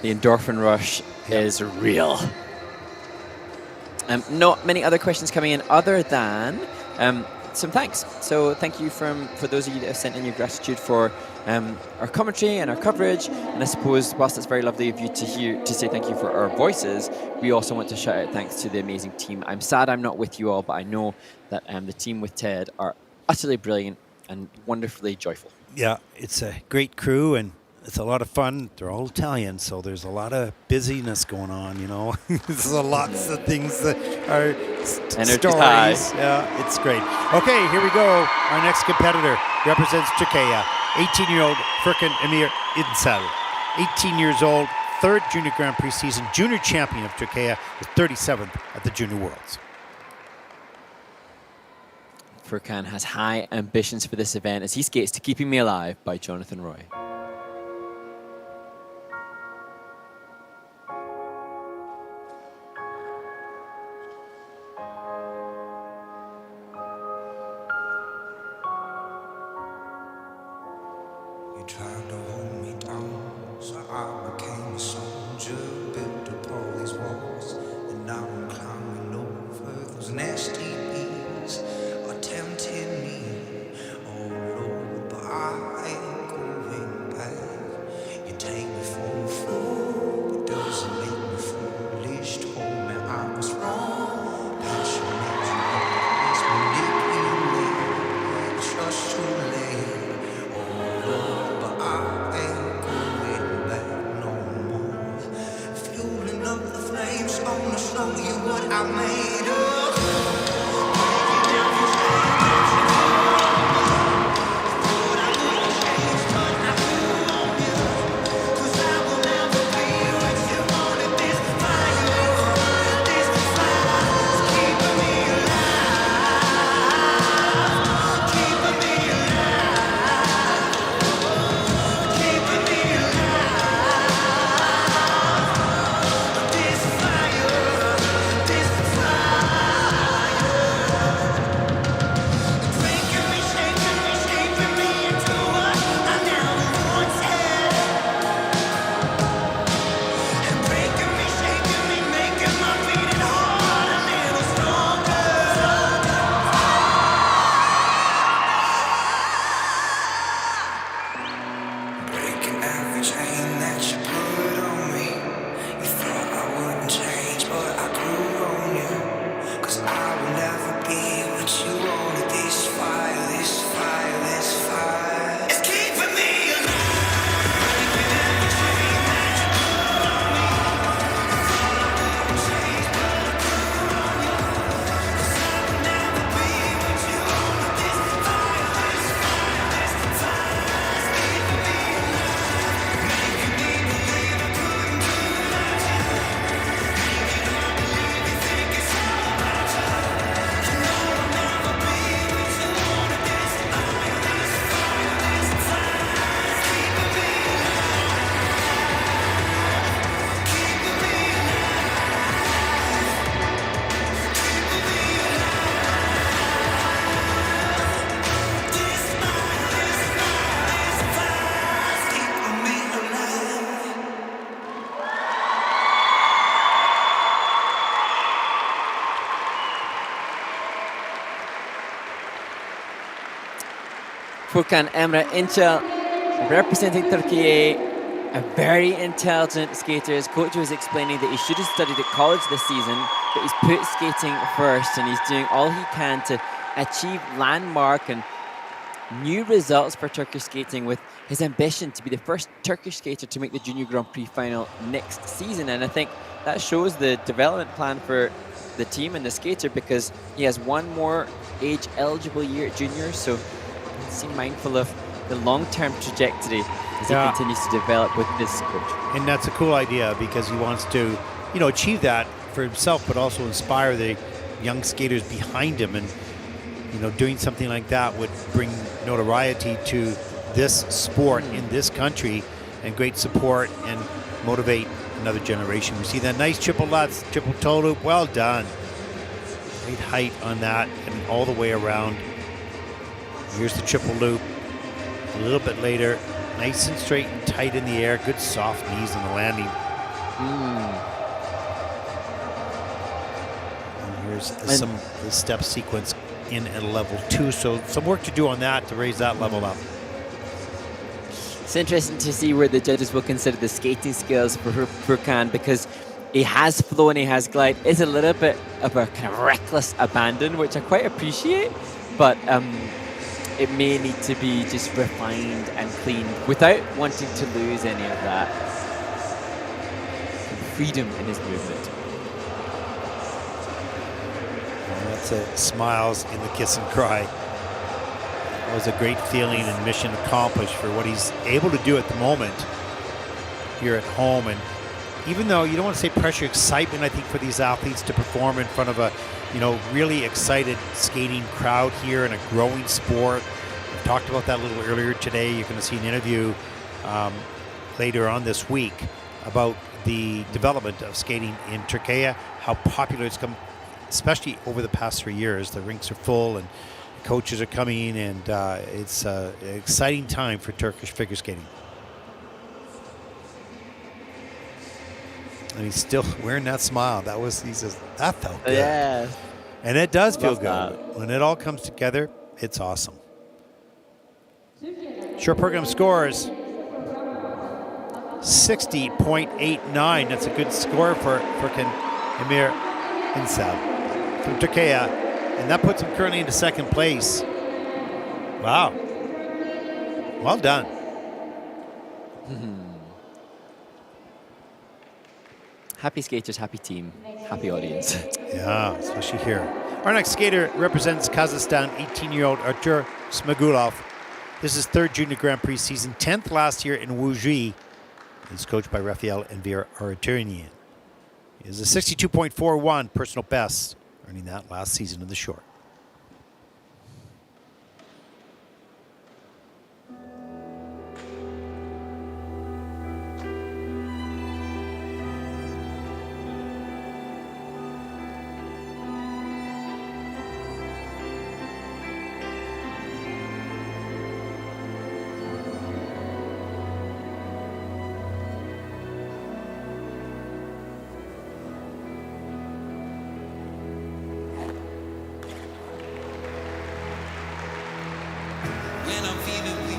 The endorphin rush is real. Not many other questions coming in other than some thanks. So thank you for those of you that have sent in your gratitude for our commentary and our coverage. And I suppose, whilst it's very lovely of you to say thank you for our voices, we also want to shout out thanks to the amazing team. I'm sad I'm not with you all, but I know that the team with Ted are utterly brilliant and wonderfully joyful. Yeah, it's a great crew, and it's a lot of fun. They're all Italian, so there's a lot of busyness going on, There's lots of things that are stories. Yeah, it's great. Okay, here we go. Our next competitor represents Turkey. 18-year-old Furkan Emre Incel. 18 years old, third Junior Grand Prix season, junior champion of Turkey, with 37th at the Junior Worlds. Furkan has high ambitions for this event as he skates to Keeping Me Alive by Jonathan Roy. Tried to hold me down, so I became a soldier, built up all these walls, and now I'm climbing over those nasty bees are tempting me, oh Lord, but I ain't going back. You take me for a fool, but doesn't make me foolish. Told me I was wrong, passion makes you always manipulate, it's just too late, oh Lord. Show you what I made of. Thought I wouldn't change, but I grew on you. 'Cause I will never be what you wanted. This fire's keeping me alive, keeping me alive, keeping me alive. This fire. Furkan Emre Incel representing Turkey, a very intelligent skater. His coach was explaining that he should have studied at college this season, but he's put skating first and he's doing all he can to achieve landmark and new results for Turkish skating with his ambition to be the first Turkish skater to make the Junior Grand Prix final next season. And I think that shows the development plan for the team and the skater because he has one more age-eligible year at juniors, so seem mindful of the long-term trajectory as he continues to develop with this coach. And that's a cool idea because he wants to, achieve that for himself, but also inspire the young skaters behind him. And, doing something like that would bring notoriety to this sport in this country and great support and motivate another generation. We see that nice triple lutz, triple toe loop. Well done. Great height on that and all the way around. Here's the triple loop. A little bit later, nice and straight and tight in the air. Good soft knees on the landing. And here's the step sequence in at level 2. So some work to do on that to raise that level up. It's interesting to see where the judges will consider the skating skills for Furkan because he has flow and he has glide. It's a little bit of a kind of reckless abandon, which I quite appreciate, but it may need to be just refined and cleaned without wanting to lose any of that freedom in his movement. Well, that's it. Smiles in the kiss and cry. It was a great feeling and mission accomplished for what he's able to do at the moment here at home. And even though you don't want to say pressure, excitement, I think, for these athletes to perform in front of a, really excited skating crowd here in a growing sport. We talked about that a little earlier today. You're going to see an interview later on this week about the development of skating in Turkey, how popular it's come, especially over the past 3 years. The rinks are full and coaches are coming, and it's an exciting time for Turkish figure skating. And he's still wearing that smile. He says, that felt good. Yeah. And it does feel good. That. When it all comes together, it's awesome. Short program scores 60.89. That's a good score for Furkan Emre Incel from Turkey. And that puts him currently into second place. Wow. Well done. Happy skaters, happy team, happy audience. Yeah, especially here. Our next skater represents Kazakhstan, 18-year-old Artur Smagulov. This is third junior Grand Prix season, 10th last year in Wuji. He's coached by Rafael and Vera Araturian. He has a 62.41 personal best, earning that last season of the short. When I'm feeling weak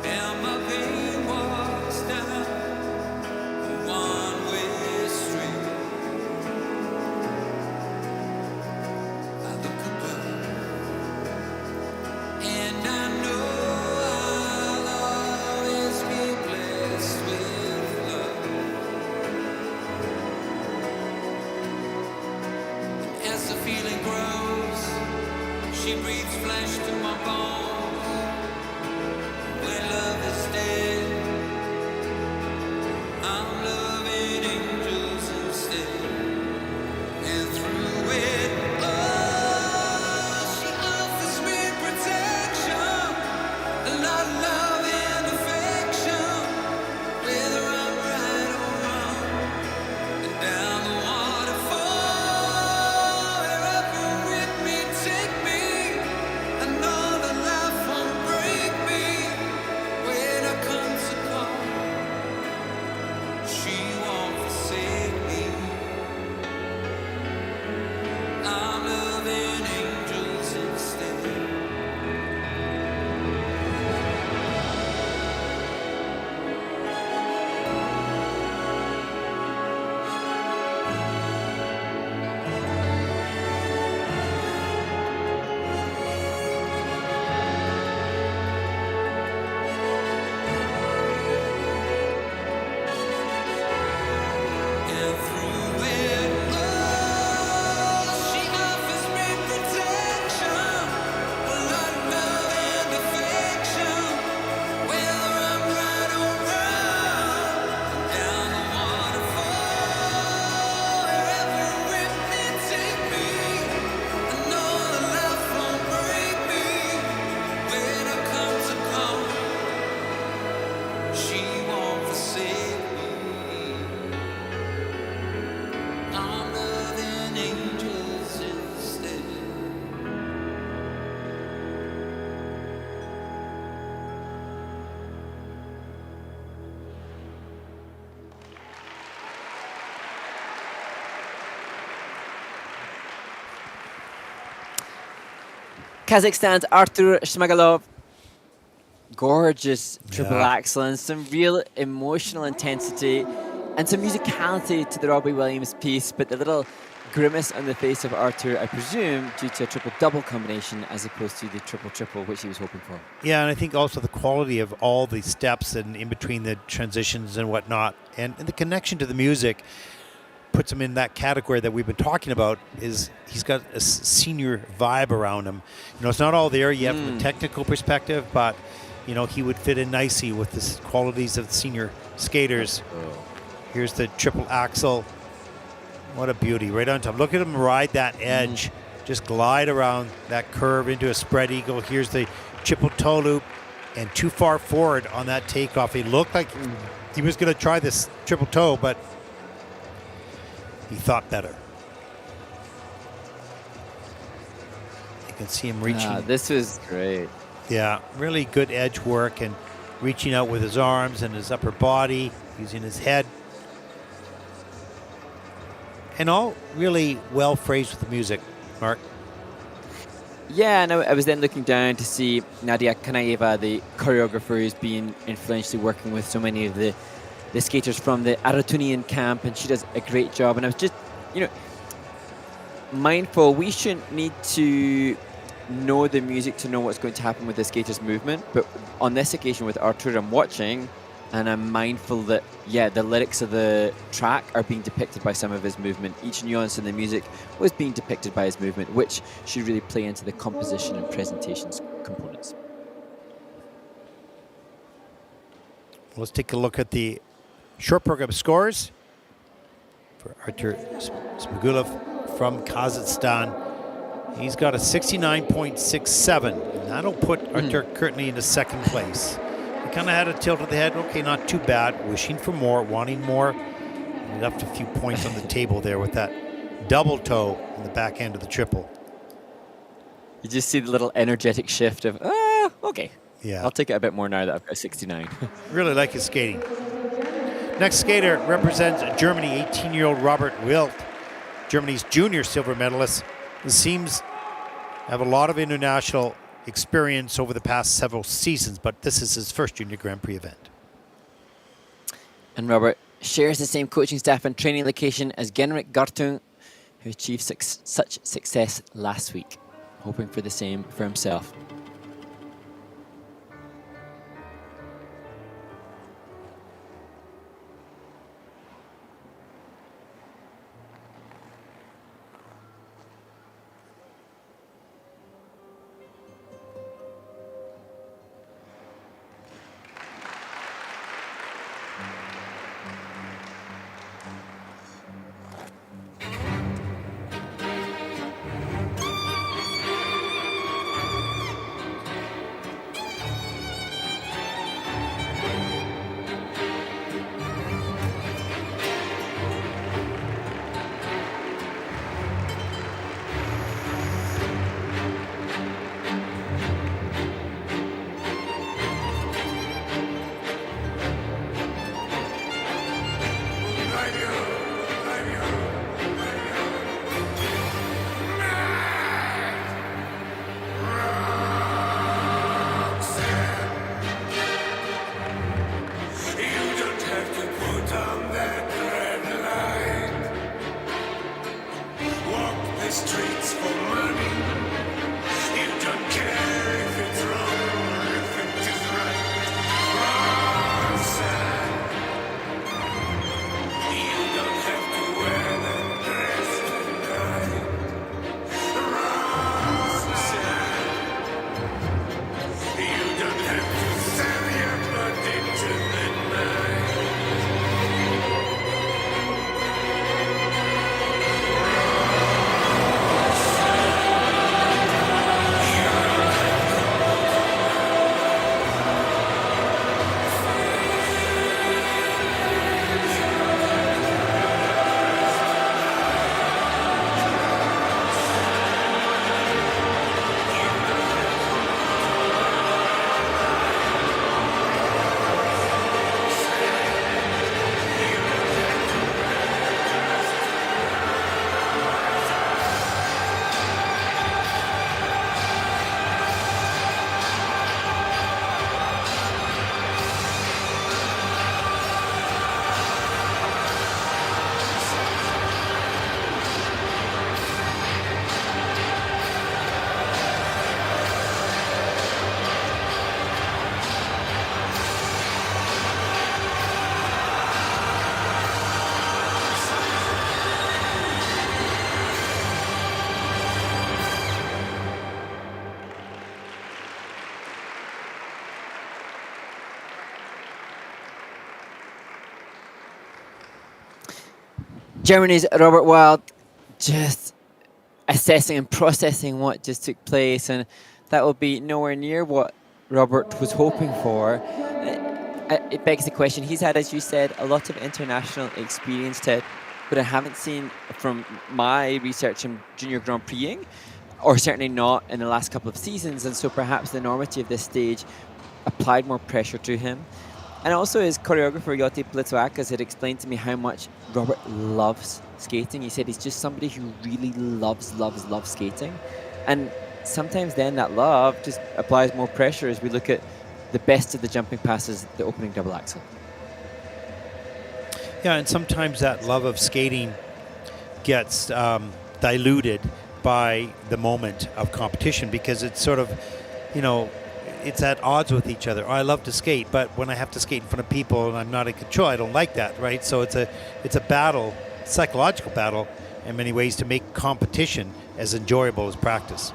and my pain walks down a one-way street, I look above and I know I'll always be blessed with love. And as the feeling grows, she breathes flesh to my bones. When love is dead, I'm loving angels instead. And through it all, she offers me protection, a lot of love and affection, whether I'm right or wrong. And down the waterfall, wherever with me take me, I know that life won't break me. When I come to call, she won't forsake me. I'm loving angels instead. And through it all, she offers me protection, a lot of love and affection, whether I'm right or wrong. Down the waterfall, wherever with me take me, I know that life won't break me. When I come to call, she won't forsake me. I'm loving angels instead. Kazakhstan's Artur Smagulov. Gorgeous triple Yeah. axel and some real emotional intensity and some musicality to the Robbie Williams piece, but the little grimace on the face of Artur, I presume, due to a triple-double combination as opposed to the triple-triple, which he was hoping for. Yeah, and I think also the quality of all the steps and in between the transitions and whatnot, and the connection to the music puts him in that category that we've been talking about. Is he's got a senior vibe around him. It's not all there yet from a technical perspective, but he would fit in nicely with the qualities of the senior skaters. Here's the triple axel. What a beauty, right on top. Look at him ride that edge. Just glide around that curve into a spread eagle. Here's the triple toe loop, and too far forward on that takeoff. He looked like he was going to try this triple toe, but he thought better. You can see him reaching. This was great. Yeah, really good edge work and reaching out with his arms and his upper body, using his head. And all really well phrased with the music, Mark. Yeah, and I was then looking down to see Nadia Kanaeva, the choreographer, who's been influentially working with so many of the skaters from the Arutunian camp, and she does a great job. And I was just, mindful, we shouldn't need to know the music to know what's going to happen with the skater's movement. But on this occasion with Artur, I'm watching, and I'm mindful that, the lyrics of the track are being depicted by some of his movement. Each nuance in the music was being depicted by his movement, which should really play into the composition and presentations components. Let's take a look at the short program scores for Artur Smagulov from Kazakhstan. He's got a 69.67, and that'll put Artur currently into second place. He kind of had a tilt of the head. Okay, not too bad. Wishing for more, wanting more. He left a few points on the table there with that double toe in the back end of the triple. You just see the little energetic shift of, okay. Yeah. I'll take it a bit more now that I've got 69. Really like his skating. Next skater represents Germany, 18-year-old Robert Wildt, Germany's junior silver medalist. He seems to have a lot of international experience over the past several seasons, but this is his first Junior Grand Prix event. And Robert shares the same coaching staff and training location as Genrik Gartung, who achieved such success last week, hoping for the same for himself. Germany's Robert Wildt just assessing and processing what just took place, and that will be nowhere near what Robert was hoping for. It begs the question, he's had, as you said, a lot of international experience, Ted, but I haven't seen from my research in Junior Grand Prixing, or certainly not in the last couple of seasons, and so perhaps the enormity of this stage applied more pressure to him. And also his choreographer, Yoti Plitwakas, had explained to me how much Robert loves skating. He said he's just somebody who really loves skating. And sometimes then that love just applies more pressure as we look at the best of the jumping passes, the opening double axel. Yeah, and sometimes that love of skating gets diluted by the moment of competition, because it's sort of, it's at odds with each other. I love to skate, but when I have to skate in front of people and I'm not in control, I don't like that, right? So it's a battle, psychological battle in many ways, to make competition as enjoyable as practice.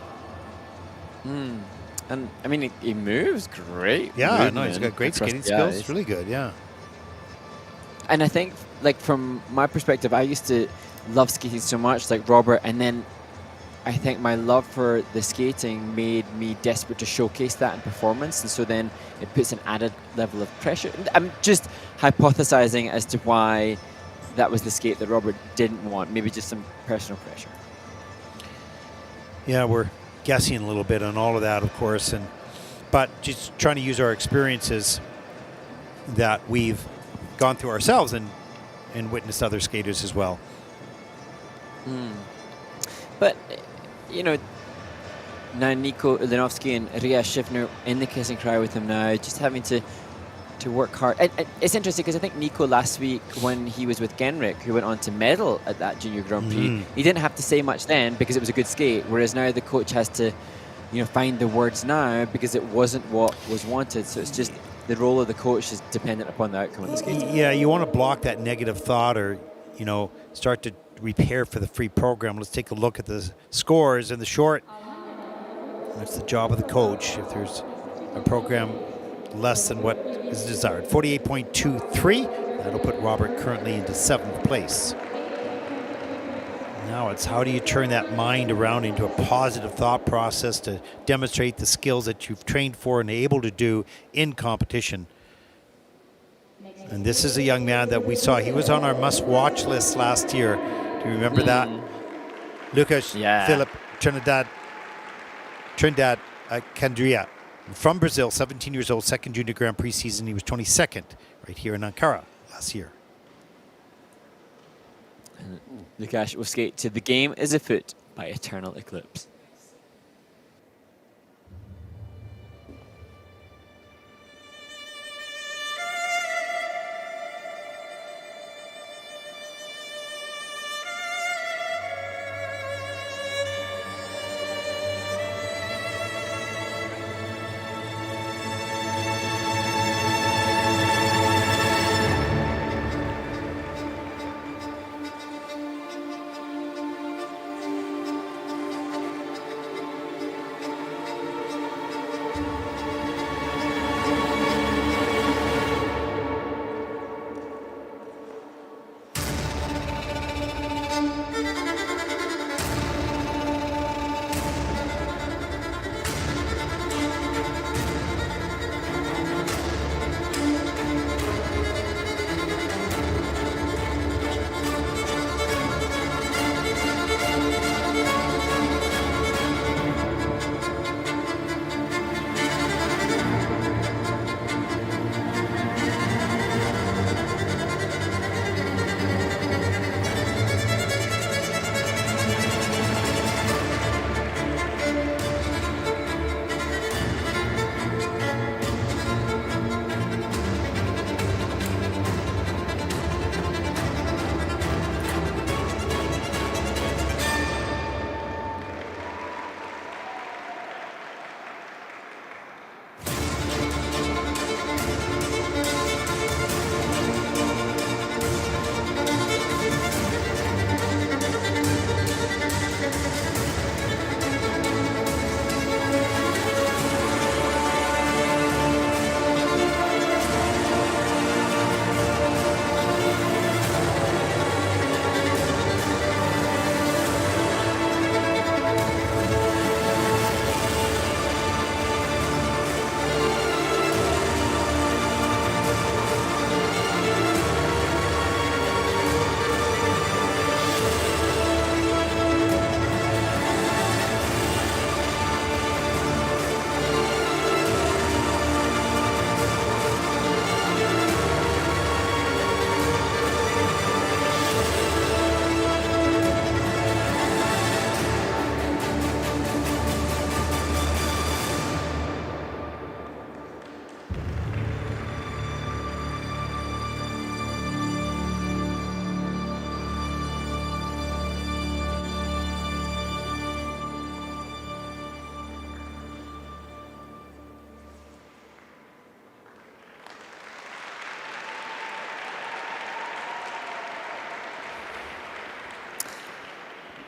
And I mean, he moves great. Yeah, no, he's got great skating skills. It's really good, yeah. And I think, like, from my perspective, I used to love skating so much, like Robert, and then I think my love for the skating made me desperate to showcase that in performance, and so then it puts an added level of pressure. I'm just hypothesizing as to why that was the skate that Robert didn't want, maybe just some personal pressure. Yeah, we're guessing a little bit on all of that, of course, but just trying to use our experiences that we've gone through ourselves and witnessed other skaters as well. But, now Nico Ilinovsky and Ria Shifner in the kissing crowd with him now, just having to work hard. And it's interesting because I think Nico last week, when he was with Genrik, who went on to medal at that Junior Grand Prix, he didn't have to say much then because it was a good skate, whereas now the coach has to, find the words now because it wasn't what was wanted. So it's just the role of the coach is dependent upon the outcome of the skate. Yeah, you want to block that negative thought, or, start to repair for the free program. Let's take a look at the scores in the short. That's the job of the coach. If there's a program less than what is desired, 48.23, that'll put Robert currently into 7th place. Now it's how do you turn that mind around into a positive thought process to demonstrate the skills that you've trained for and able to do in competition. And this is a young man that we saw. He was on our must-watch list last year. Do you remember that? Lucaz Filipe Trindade Candria, from Brazil, 17 years old, second Junior Grand Prix season. He was 22nd right here in Ankara last year. And Lucaz will skate to The Game Is Afoot by Eternal Eclipse.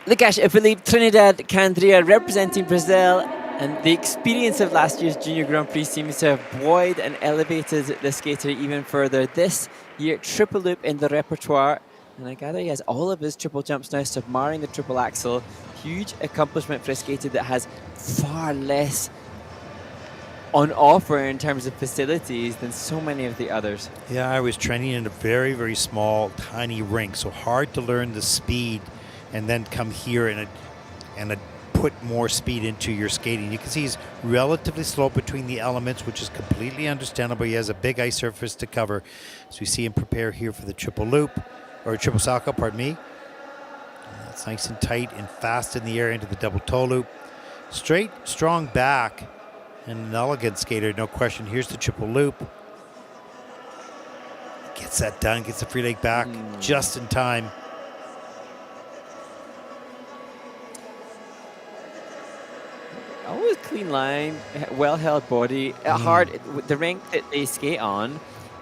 Lucaz Filipe Trindade Candria representing Brazil, and the experience of last year's Junior Grand Prix seems to have buoyed and elevated the skater even further. This year, triple loop in the repertoire, and I gather he has all of his triple jumps now, submarring the triple axel. Huge accomplishment for a skater that has far less on offer in terms of facilities than so many of the others. Yeah, I was training in a very, very small, tiny rink, so hard to learn the speed and then come here and put more speed into your skating. You can see he's relatively slow between the elements, which is completely understandable. He has a big ice surface to cover. So we see him prepare here for the triple loop, or triple salto, pardon me. That's nice and tight and fast in the air into the double toe loop. Straight, strong back, and an elegant skater, no question. Here's the triple loop. Gets that done, gets the free leg back just in time. Always clean line, well-held body. Hard. The rink that they skate on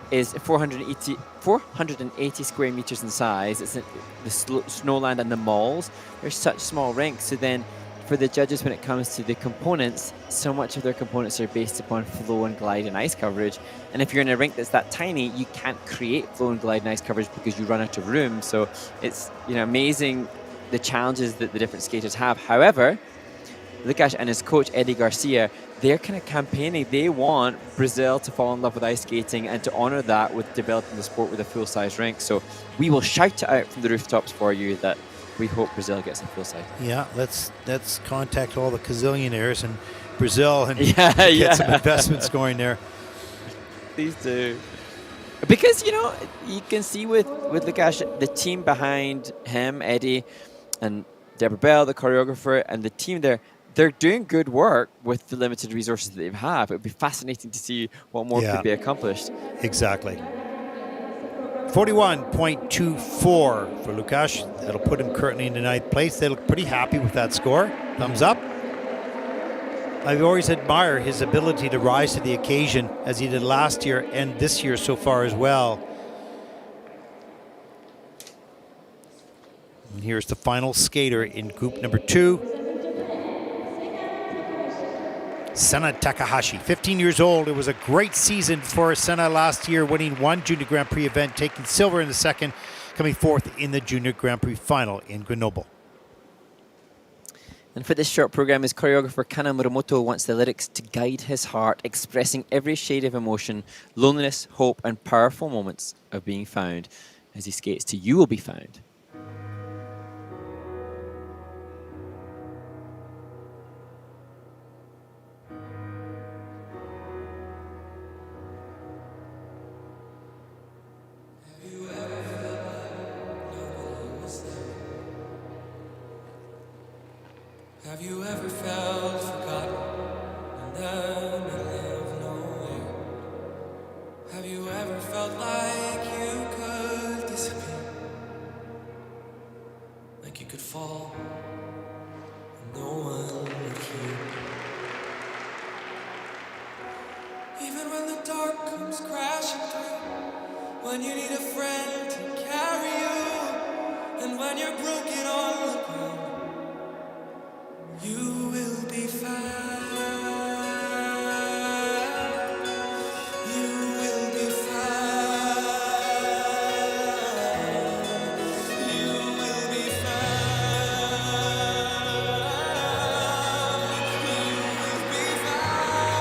is 480 square meters in size. It's the Snowland and the malls. They're such small rinks. So then, for the judges, when it comes to the components, so much of their components are based upon flow and glide and ice coverage. And if you're in a rink that's that tiny, you can't create flow and glide and ice coverage because you run out of room. So it's amazing the challenges that the different skaters have. However, Lucaz and his coach, Eddie Garcia, they're kind of campaigning. They want Brazil to fall in love with ice skating and to honor that with developing the sport with a full-size rink. So we will shout it out from the rooftops for you that we hope Brazil gets a full size. Yeah, let's contact all the gazillionaires in Brazil and get some investments going there. Please do. Because, you can see with Lucaz, the team behind him, Eddie and Deborah Bell, the choreographer, and the team there, they're doing good work with the limited resources that they have. It would be fascinating to see what more could be accomplished. Exactly. 41.24 for Lucaz. That'll put him currently in the 9th place. They look pretty happy with that score. Thumbs up. I've always admired his ability to rise to the occasion as he did last year and this year so far as well. And here's the final skater in group number 2. Sena Takahashi, 15 years old. It was a great season for Sena last year, winning one Junior Grand Prix event, taking silver in the second, coming fourth in the Junior Grand Prix final in Grenoble. And for this short program, his choreographer Kana Muramoto wants the lyrics to guide his heart, expressing every shade of emotion, loneliness, hope, and powerful moments of being found as he skates to You Will Be Found. Have you ever felt forgotten and then lived nowhere? Have you ever felt like you could disappear? Like you could fall and no one would hear? Even when the dark comes crashing through, when you need a friend to carry you, and when you're broken on the ground, you will be found. You will be found. You will be found. You will be found.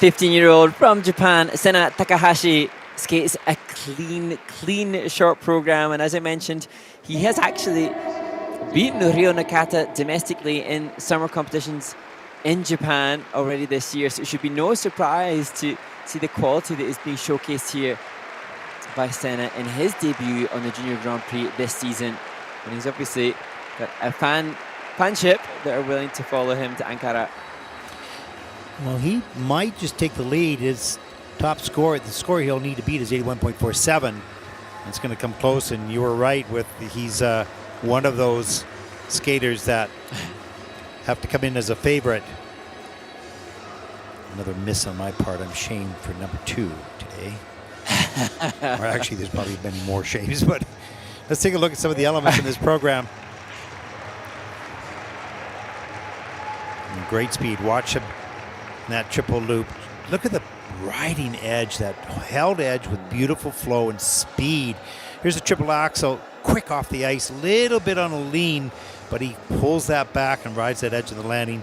15-year-old from Japan, Sena Takahashi, skates a clean short program. And as I mentioned, he has actually beaten Ryo Nakata domestically in summer competitions in Japan already this year. So it should be no surprise to see the quality that is being showcased here by Sena in his debut on the Junior Grand Prix this season. And he's obviously got a fanship that are willing to follow him to Ankara. Well, he might just take the lead. His top score, the score he'll need to beat is 81.47. It's going to come close, and you were right with he's one of those skaters that have to come in as a favorite. Another miss on my part. I'm shamed for number 2 today. Or actually, there's probably many more shames, but let's take a look at some of the elements in this program. And great speed. Watch him in that triple loop. Look at the riding edge, that held edge with beautiful flow and speed. Here's a triple axel, quick off the ice, little bit on a lean, but he pulls that back and rides that edge of the landing.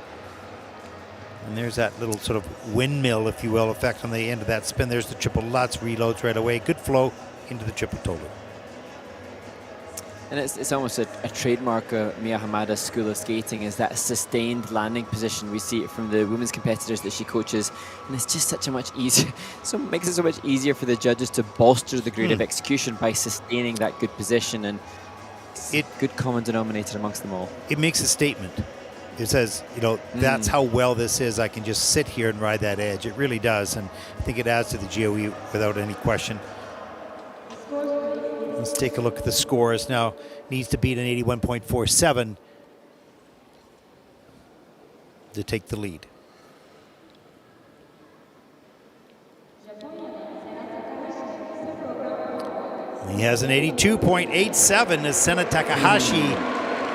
And there's that little sort of windmill, if you will, effect on the end of that spin. There's the triple Lutz, reloads right away. Good flow into the triple toe loop. And it's almost a trademark of Mia Hamada's school of skating, is that sustained landing position. We see it from the women's competitors that she coaches, and it's just such a much easier, so makes it so much easier for the judges to bolster the grade of execution by sustaining that good position, and good common denominator amongst them all. It makes a statement. It says, you know, that's how well this is. I can just sit here and ride that edge. It really does, and I think it adds to the GOE without any question. Let's take a look at the scores now. Needs to beat an 81.47 to take the lead. He has an 82.87 as Sena Takahashi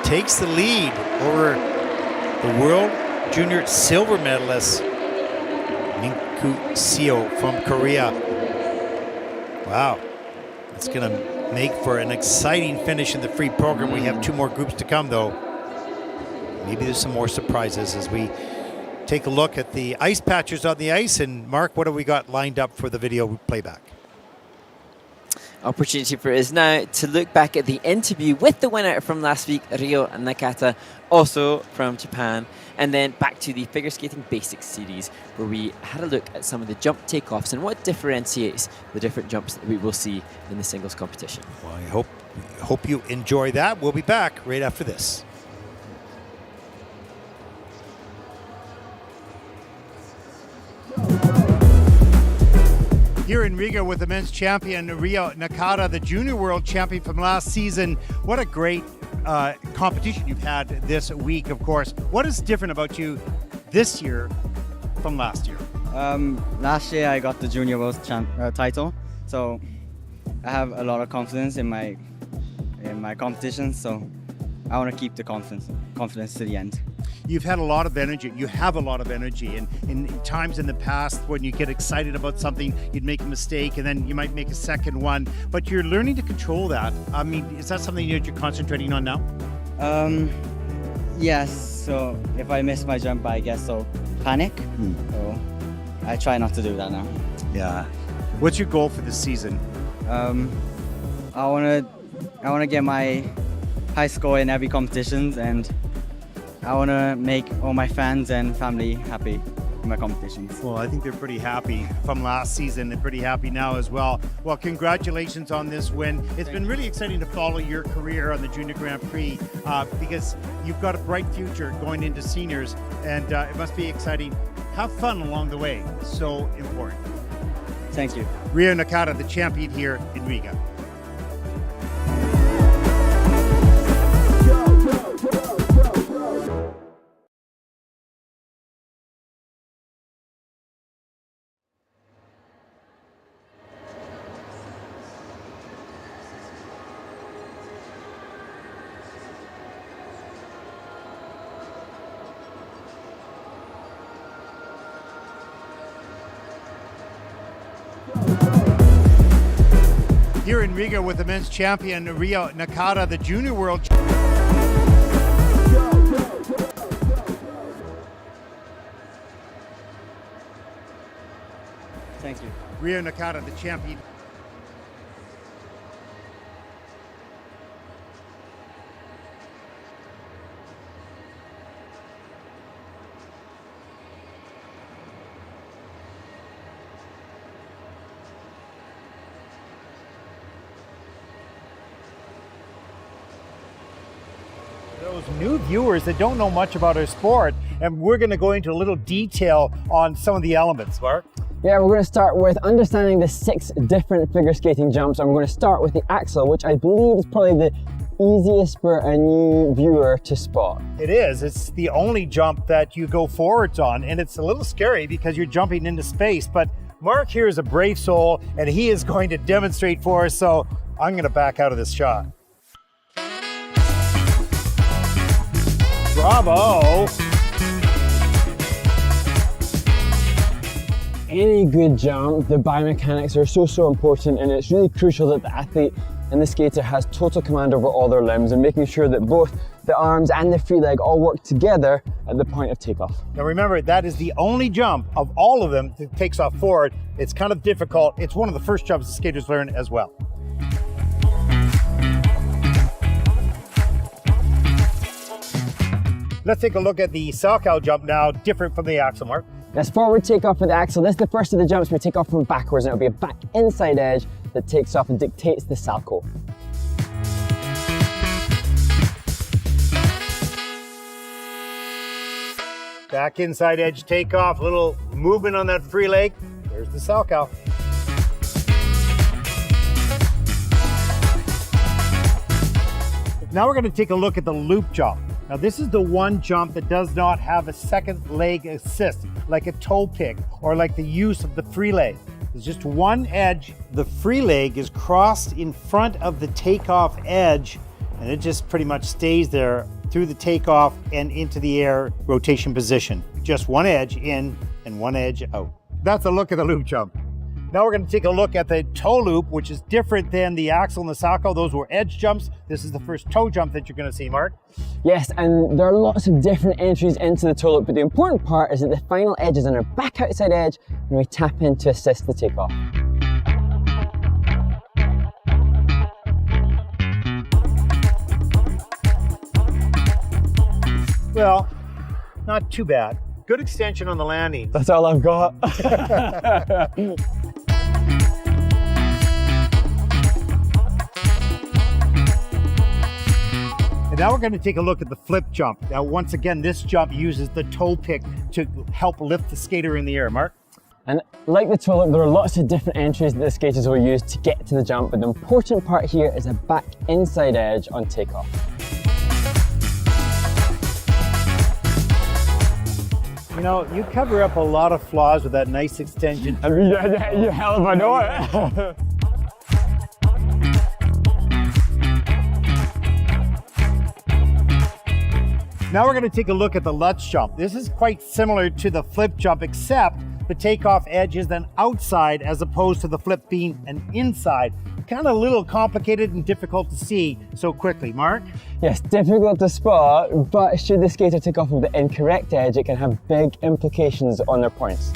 takes the lead over the World Junior silver medalist Minkyu Seo from Korea. Wow, it's going to make for an exciting finish in the free program. We have 2 more groups to come, though. Maybe there's some more surprises as we take a look at the ice patchers on the ice. And Mark, what have we got lined up for the video playback? Opportunity for us now to look back at the interview with the winner from last week, Ryo Nakata, also from Japan, and then back to the figure skating basics series, where we had a look at some of the jump takeoffs and what differentiates the different jumps that we will see in the singles competition. Well, I hope you enjoy that. We'll be back right after this. Here in Riga with the men's champion, Ryo Nakata, the junior world champion from last season. What a great competition you've had this week, of course. What is different about you this year from last year? Last year I got the junior world title, so I have a lot of confidence in my competition, so I want to keep the confidence to the end. You've had a lot of energy. You have a lot of energy, and in times in the past when you get excited about something, you'd make a mistake and then you might make a second one, but you're learning to control that. I mean, is that something that you're concentrating on now? Yes, so if I miss my jump, I guess so panic. So I try not to do that now. Yeah. What's your goal for this season? I want to get my high score in every competition, and I want to make all my fans and family happy in my competitions. Well, I think they're pretty happy from last season. They're pretty happy now as well. Well, congratulations on this win. It's been really exciting to follow your career on the Junior Grand Prix because you've got a bright future going into seniors, and it must be exciting. Have fun along the way. So important. Thank you. Ryo Nakata, the champion here in Riga. Here in Riga with the men's champion, Ryo Nakata, the junior world champion. Thank you. Ryo Nakata, the champion. Those new viewers that don't know much about our sport, and we're going to go into a little detail on some of the elements, Mark. Yeah, we're going to start with understanding the 6 different figure skating jumps, and we're going to start with the axel, which I believe is probably the easiest for a new viewer to spot. It is. It's the only jump that you go forwards on, and it's a little scary because you're jumping into space, but Mark here is a brave soul, and he is going to demonstrate for us, so I'm going to back out of this shot. Bravo! Any good jump, the biomechanics are so important, and it's really crucial that the athlete and the skater has total command over all their limbs and making sure that both the arms and the free leg all work together at the point of takeoff. Now remember, that is the only jump of all of them that takes off forward. It's kind of difficult. It's one of the first jumps the skaters learn as well. Let's take a look at the Salchow jump now, different from the axel, Mark. That's forward takeoff with the axel. This is the first of the jumps we take off from backwards, and it'll be a back inside edge that takes off and dictates the Salchow. Back inside edge takeoff, little movement on that free leg. There's the Salchow. Now we're going to take a look at the loop jump. Now this is the one jump that does not have a second leg assist, like a toe pick or like the use of the free leg. There's just one edge. The free leg is crossed in front of the takeoff edge, and it just pretty much stays there through the takeoff and into the air rotation position. Just one edge in and one edge out. That's a look at the loop jump. Now we're going to take a look at the toe loop, which is different than the axle and the Salchow. Those were edge jumps. This is the first toe jump that you're going to see, Mark. Yes, and there are lots of different entries into the toe loop, but the important part is that the final edge is on our back outside edge, and we tap in to assist the takeoff. Well, not too bad. Good extension on the landing. That's all I've got. And now we're going to take a look at the flip jump. Now, once again, this jump uses the toe pick to help lift the skater in the air. Mark? And like the toe loop, there are lots of different entries that the skaters will use to get to the jump, but the important part here is a back inside edge on takeoff. You know, you cover up a lot of flaws with that nice extension. I mean, you hell if I know it. Now we're going to take a look at the Lutz jump. This is quite similar to the flip jump, except the takeoff edge is an outside as opposed to the flip being an inside. Kind of a little complicated and difficult to see so quickly. Mark? Yes, difficult to spot, but should the skater take off with the incorrect edge, it can have big implications on their points.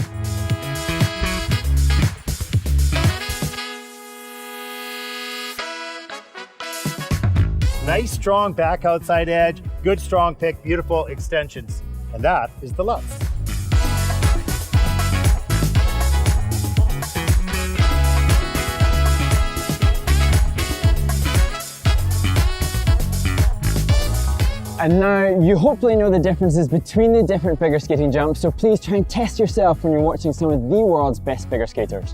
Nice, strong back outside edge, good strong pick, beautiful extensions. And that is the Lutz. And now you hopefully know the differences between the different figure skating jumps, so please try and test yourself when you're watching some of the world's best figure skaters.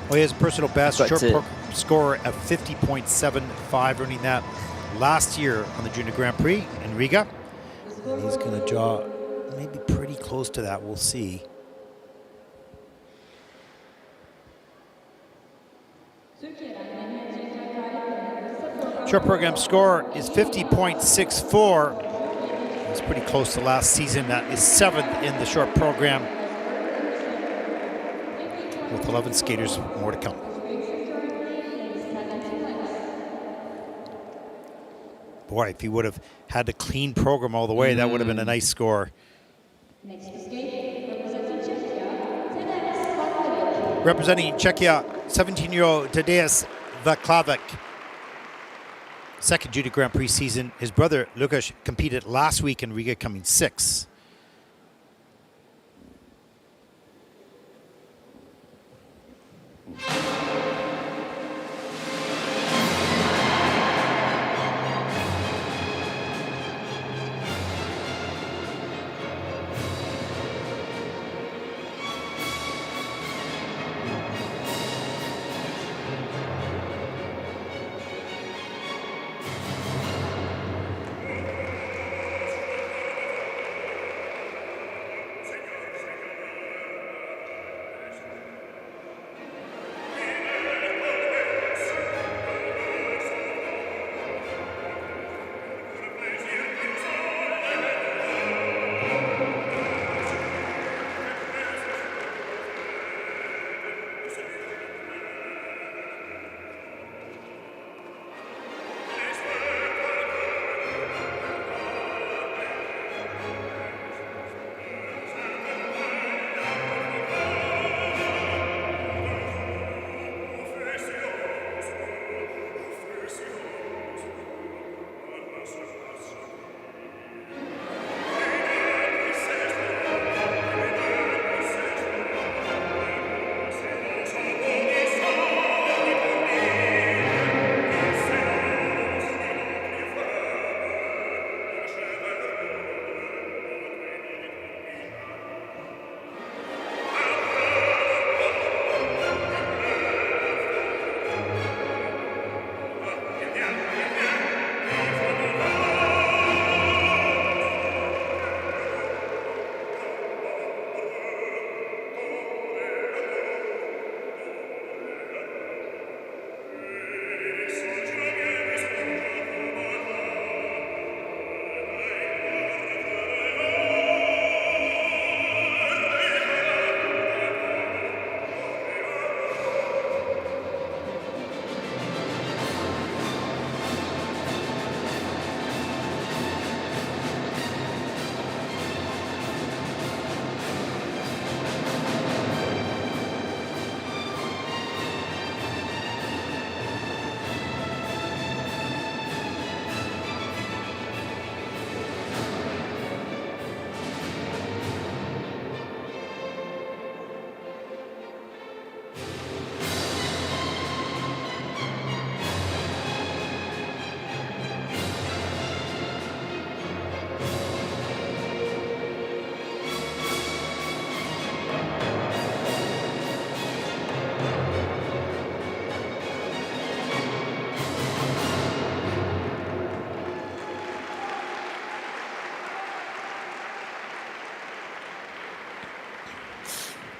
Oh, he has personal best But, short program score of 50.75, earning that last year on the Junior Grand Prix in Riga. And he's going to draw maybe pretty close to that. We'll see. Short program score is 50.64. It's pretty close to last season. That is 7th in the short program, with 11 skaters more to come. Boy, if he would have had a clean program all the way, that would have been a nice score. Representing Czechia, 17-year-old Tadeas Vaclavik. Second Junior Grand Prix season. His brother Lucaz competed last week in Riga, coming 6th.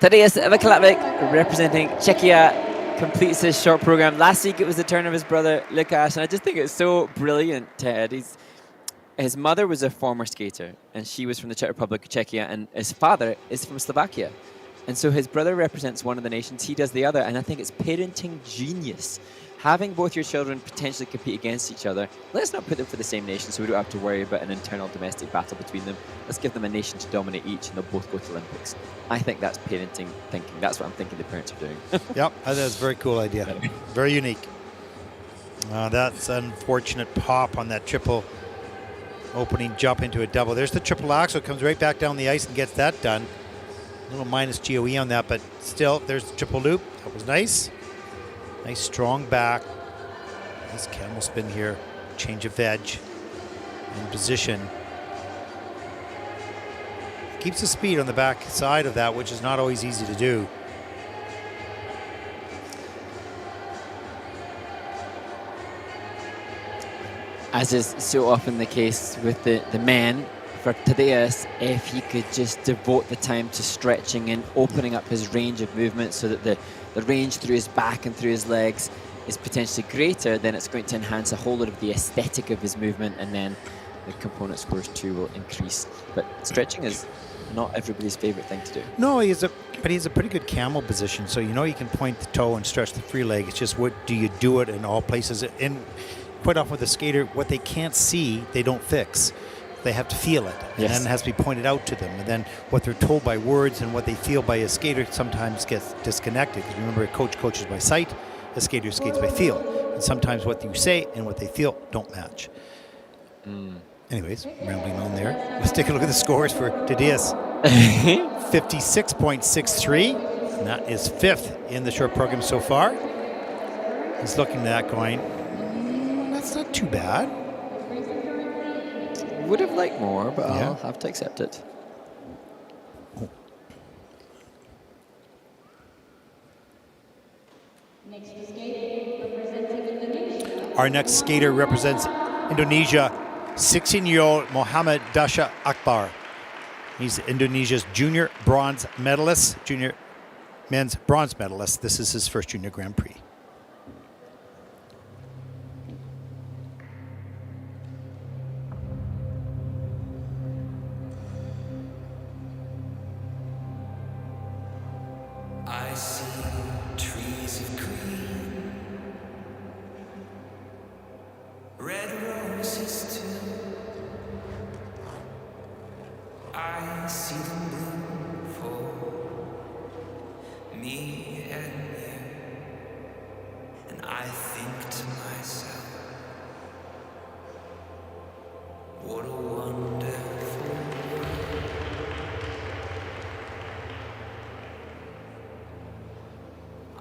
Tadeas Vaclavik, representing Czechia, completes his short program. Last week it was the turn of his brother Lucaz, and I just think it's so brilliant, Ted. His mother was a former skater, and she was from the Czech Republic of Czechia, and his father is from Slovakia. And so his brother represents one of the nations, he does the other, and I think it's parenting genius. Having both your children potentially compete against each other, let's not put them for the same nation so we don't have to worry about an internal domestic battle between them. Let's give them a nation to dominate each, and they'll both go to Olympics. I think that's parenting thinking. That's what I'm thinking the parents are doing. Yep, I think that's a very cool idea. Very unique. That's an unfortunate pop on that triple opening jump into a double. There's the triple axel, comes right back down the ice and gets that done. A little minus GOE on that, but still, there's the triple loop. That was nice. Nice strong back. Nice camel spin here. Change of edge in position. Keeps the speed on the back side of that, which is not always easy to do. as is so often the case with the men, for Tadeas, if he could just devote the time to stretching and opening up his range of movement so that the range through his back and through his legs is potentially greater, then it's going to enhance a whole lot of the aesthetic of his movement, and then the component scores too will increase. But stretching is not everybody's favorite thing to do. No, he has a pretty good camel position, so you know you can point the toe and stretch the free leg. It's just, what do you do it in all places? And quite often with a skater, what they can't see, they don't fix. They have to feel it, and then it has to be pointed out to them. And then what they're told by words and what they feel by a skater sometimes gets disconnected. Because remember, a coach coaches by sight, a skater skates by feel. And sometimes what you say and what they feel don't match. Anyways, rambling on there. Let's take a look at the scores for Tadeas. 56.63, and that is 5th in the short program so far. He's looking at that going, that's not too bad. Would have liked more, but I'll have to accept it. Our next skater represents Indonesia, 16-year-old Mohamed Dasha Akbar. He's Indonesia's junior bronze medalist, junior men's bronze medalist. This is his first junior Grand Prix. I see trees of green, red roses too. I see them bloom for me and you, and I think to myself, what a wonderful world.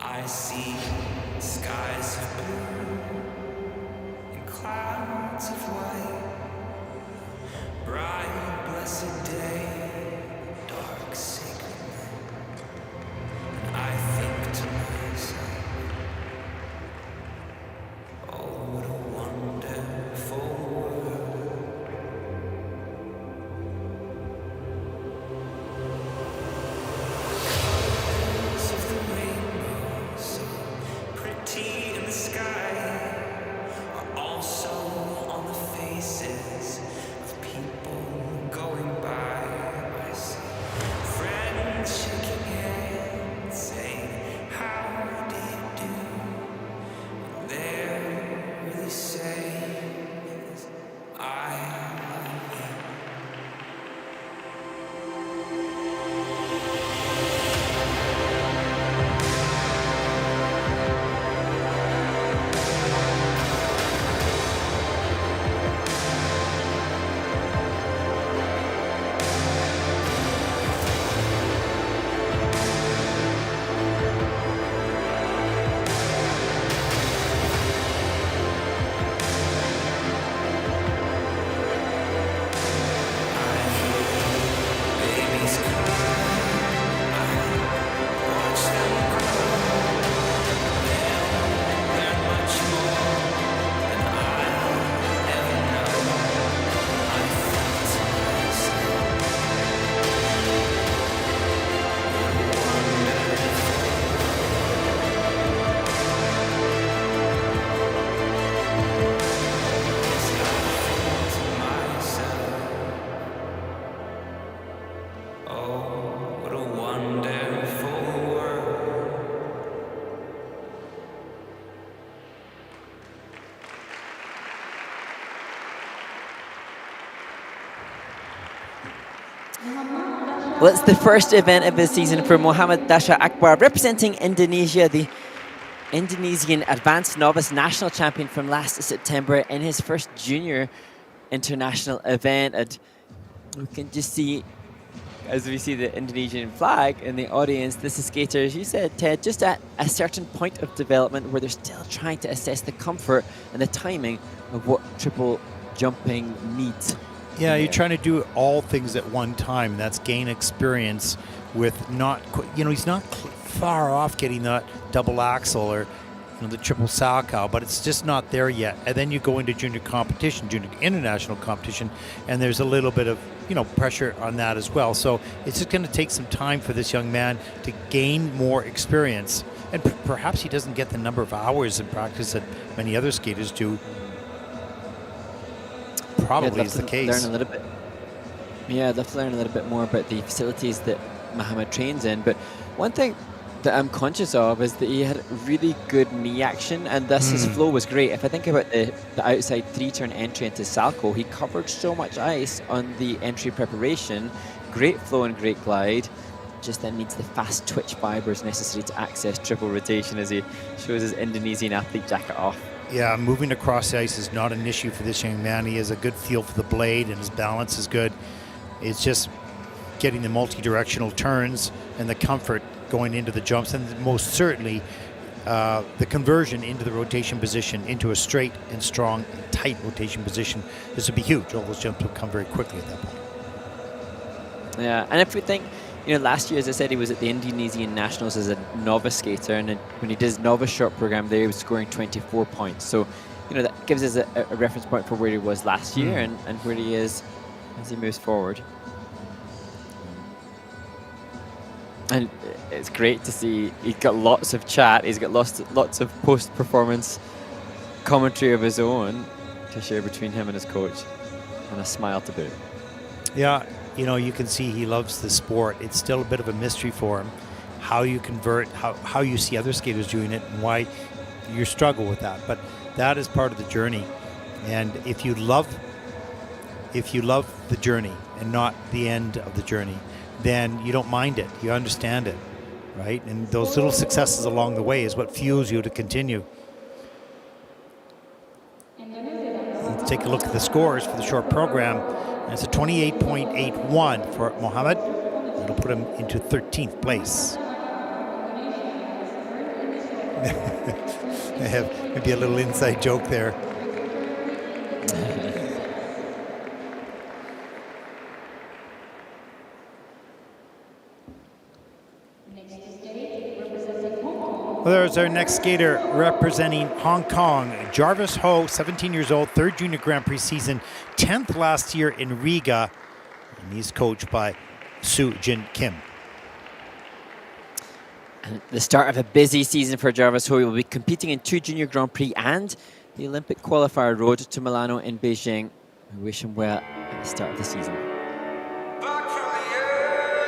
I see skies of blue and clouds of white, bright, blessed day, dark, sacred night. And I think to myself, oh, what a wonderful world. Colors of the rainbow, so pretty in the sky, are also on the faces of people going by. I see friends shaking hands, saying, how do you do? And they're really saying is, I love you. Babies cry, I watch them grow. They're much more than I'll ever know. I think to myself, what a wonderful yes, I think to myself, oh, what a wonderful world. Well, it's the first event of the season for Mohamed Dasha Akbar, representing Indonesia, the Indonesian advanced novice national champion from last September in his first junior international event. And we can just see, as we see the Indonesian flag in the audience, this is skaters, you said, Ted, just at a certain point of development where they're still trying to assess the comfort and the timing of what triple jumping needs. Yeah, you're trying to do all things at one time. That's gain experience with not, he's not far off getting that double axel or, the triple Salchow, but it's just not there yet. And then you go into junior competition, junior international competition, and there's a little bit of pressure on that as well. So it's just going to take some time for this young man to gain more experience, and perhaps he doesn't get the number of hours in practice that many other skaters do. Probably is the case. Learn a little bit. Yeah, I'd love to learn a little bit more about the facilities that Mohammed trains in. But one thing that I'm conscious of is that he had really good knee action, and thus his flow was great. If I think about the outside 3-turn entry into Salchow, he covered so much ice on the entry preparation. Great flow and great glide. Just then needs the fast twitch fibers necessary to access triple rotation as he shows his Indonesian athlete jacket off. Yeah, moving across the ice is not an issue for this young man. He has a good feel for the blade, and his balance is good. It's just getting the multi-directional turns and the comfort going into the jumps, and most certainly the conversion into the rotation position, into a straight and strong and tight rotation position. This would be huge. All those jumps will come very quickly at that point. Yeah, and if we think, last year, as I said, he was at the Indonesian Nationals as a novice skater, and when he did his novice short program there, he was scoring 24 points. So, that gives us a reference point for where he was last year and where he is as he moves forward. And it's great to see he's got lots of chat. He's got lots of post-performance commentary of his own to share between him and his coach, and a smile to boot. Yeah, you can see he loves the sport. It's still a bit of a mystery for him, how you convert, how you see other skaters doing it, and why you struggle with that. But that is part of the journey. And if you love the journey and not the end of the journey, then you don't mind it. You understand it, right? And those little successes along the way is what fuels you to continue. Let's take a look at the scores for the short program. And it's a 28.81 for Mohammed. It'll put him into 13th place. I have maybe a little inside joke there. Well, there's our next skater representing Hong Kong, Jarvis Ho, 17 years old, third junior Grand Prix season, 10th last year in Riga, and he's coached by Soo Jin Kim. And the start of a busy season for Jarvis Ho. He will be competing in 2 junior Grand Prix and the Olympic qualifier road to Milano in Beijing. We wish him well at the start of the season. Back from the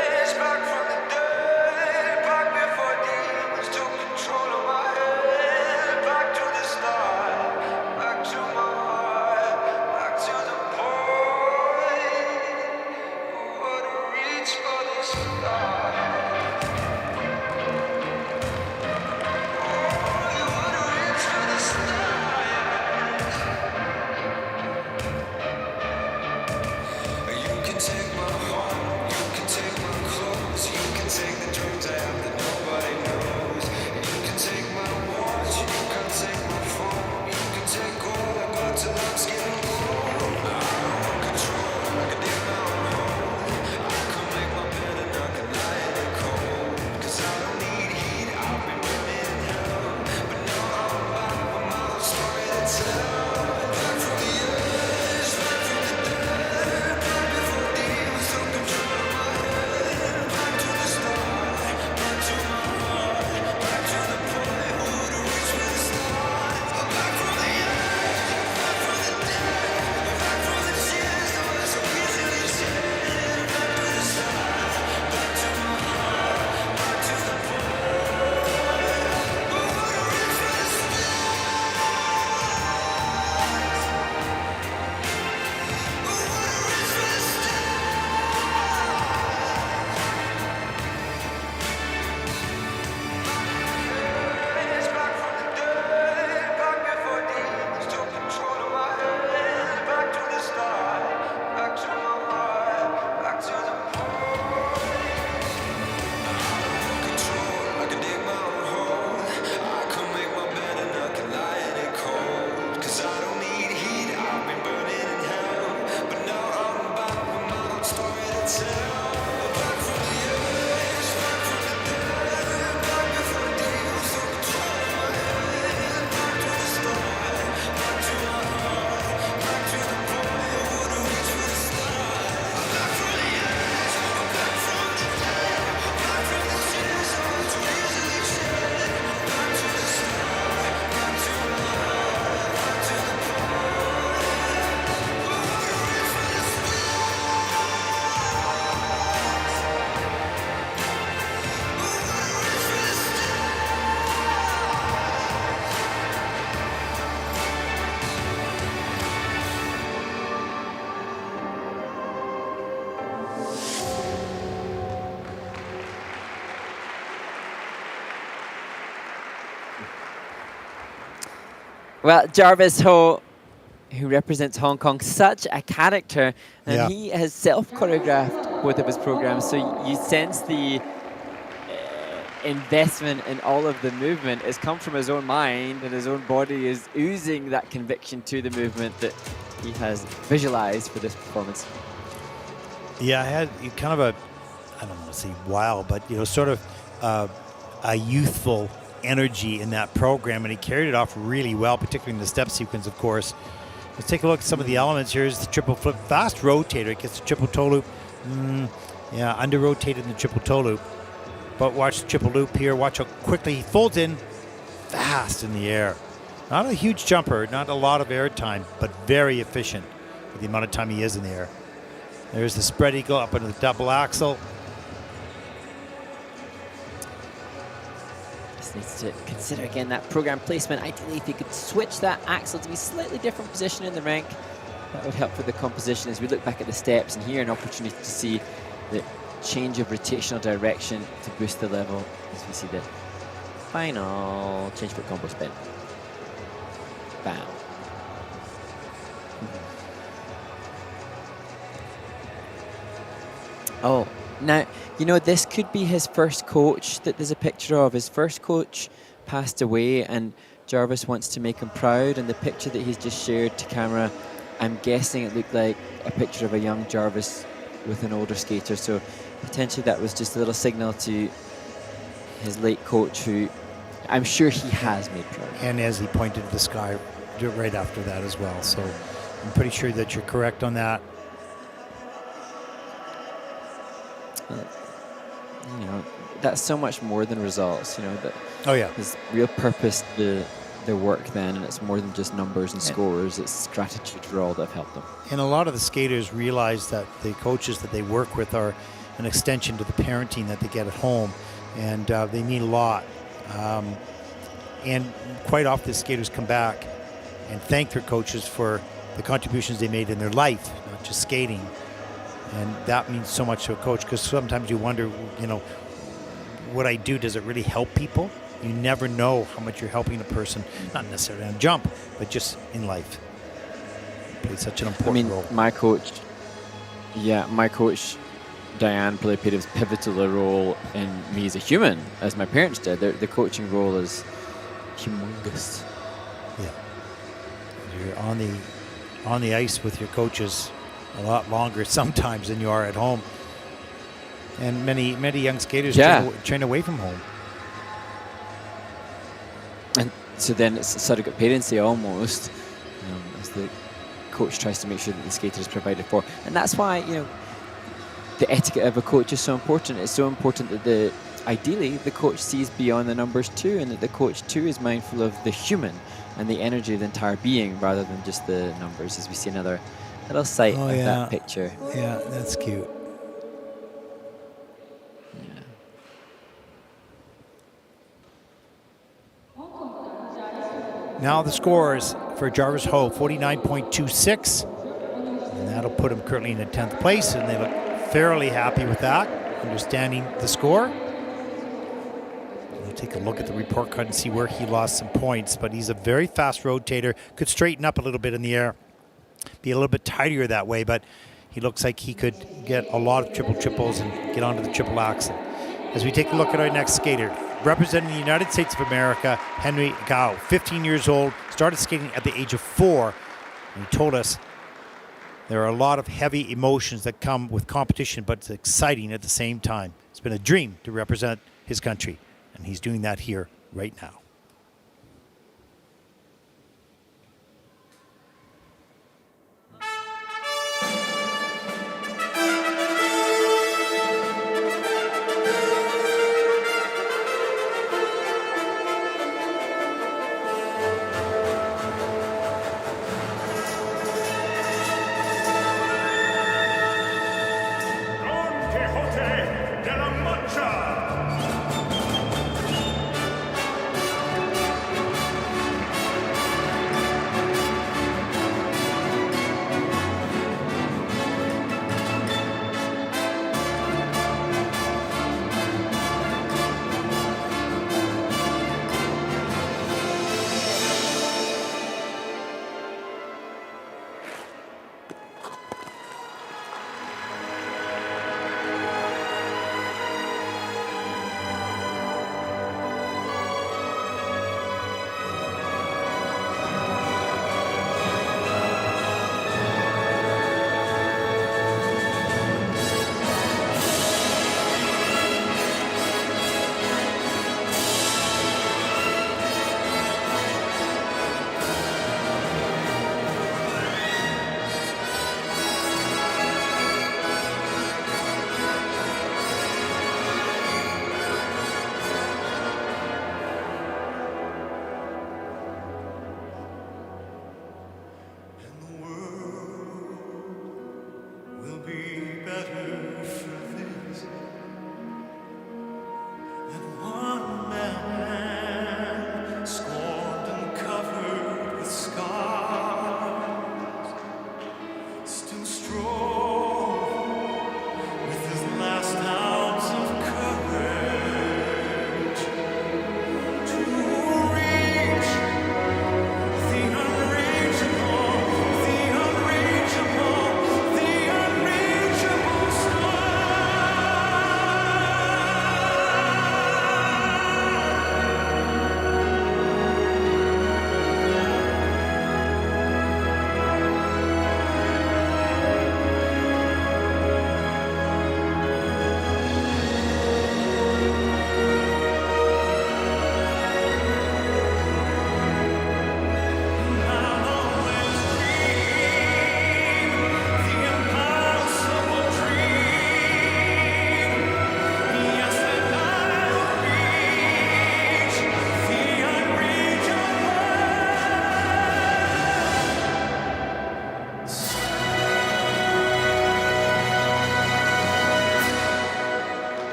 edge, back from the dead, back before demons took control of my head, back to the start, back to my heart, back to the point, who would reach for the sky. Oh, you would reach for the stars. You Well, Jarvis Ho, who represents Hong Kong, such a character, and Yeah. he has self-choreographed both of his programs, so you sense the investment in all of the movement has come from his own mind, and his own body is oozing that conviction to the movement that he has visualized for this performance. Yeah, I had kind of a, I don't want to say wild, but sort of a youthful energy in that program, and he carried it off really well, particularly in the step sequence, of course. Let's take a look at some of the elements. Here's the triple flip, fast rotator. It gets the triple toe loop. Yeah, under rotated in the triple toe loop. But watch the triple loop here. Watch how quickly he folds in fast in the air. Not a huge jumper, not a lot of air time, but very efficient with the amount of time he is in the air. There's the spread eagle up into the double axel. Just needs to consider again that program placement. Ideally, if you could switch that axle to be slightly different position in the rank, that would help with the composition as we look back at the steps, and here an opportunity to see the change of rotational direction to boost the level as we see the final change foot combo spin. Bam. Oh, now, this could be his first coach that there's a picture of. His first coach passed away, and Jarvis wants to make him proud, and the picture that he's just shared to camera, I'm guessing it looked like a picture of a young Jarvis with an older skater, so potentially that was just a little signal to his late coach, who I'm sure he has made proud. And as he pointed to the sky right after that as well, so I'm pretty sure that you're correct on that. That's so much more than results, that Oh yeah. his real purpose, the work then, and it's more than just numbers and scores, it's gratitude for all that have helped them. And a lot of the skaters realize that the coaches that they work with are an extension to the parenting that they get at home, and they mean a lot. And quite often the skaters come back and thank their coaches for the contributions they made in their life, not just skating. And that means so much to a coach, because sometimes you wonder, what I do, does it really help people? You never know how much you're helping a person, not necessarily on jump, but just in life. It plays such an important role. My coach, Diane, played a pivotal role in me as a human, as my parents did. The coaching role is humongous. Yeah. You're on the ice with your coaches a lot longer sometimes than you are at home. And many young skaters train away from home. And so then it's surrogate parenting almost, as the coach tries to make sure that the skater is provided for. And that's why, the etiquette of a coach is so important. It's so important that ideally the coach sees beyond the numbers too, and that the coach too is mindful of the human and the energy of the entire being rather than just the numbers, as we see another little sight of that picture. Yeah, that's cute. Now the scores for Jarvis Ho, 49.26. And that'll put him currently in the 10th place, and they look fairly happy with that, understanding the score. We'll take a look at the report card and see where he lost some points, but he's a very fast rotator, could straighten up a little bit in the air, be a little bit tidier that way, but he looks like he could get a lot of triples and get onto the triple axel. As we take a look at our next skater, representing the United States of America, Henry Gao, 15 years old, started skating at the age of 4. And he told us there are a lot of heavy emotions that come with competition, but it's exciting at the same time. It's been a dream to represent his country, and he's doing that here right now.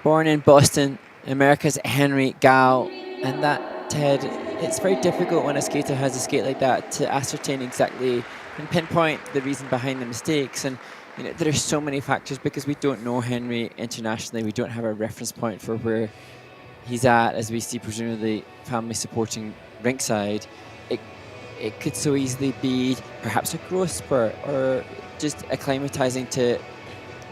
Born in Boston, America's Henry Gao, and that, Ted, it's very difficult when a skater has a skate like that to ascertain exactly and pinpoint the reason behind the mistakes. And you know, there are so many factors because we don't know Henry internationally. We don't have a reference point for where he's at, as we see presumably family supporting rinkside. It could so easily be perhaps a growth spurt or just acclimatizing to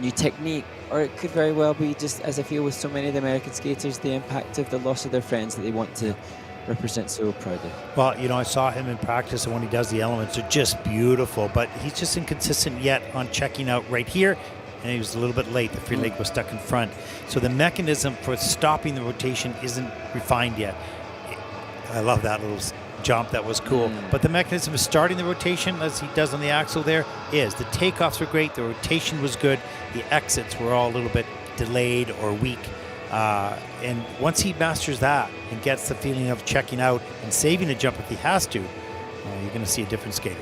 new technique, or it could very well be, just as I feel with so many of the American skaters, the impact of the loss of their friends that they want to represent so proudly. Well, you know, I saw him in practice, and when he does the elements, they're just beautiful, but he's just inconsistent yet on checking out right here, and he was a little bit late. The free leg was stuck in front. So the mechanism for stopping the rotation isn't refined yet. I love that little jump. That was cool. But the mechanism of starting the rotation, as he does on the axle there, is the takeoffs were great, the rotation was good, the exits were all a little bit delayed or weak. And once he masters that and gets the feeling of checking out and saving a jump if he has to, you're going to see a different skater.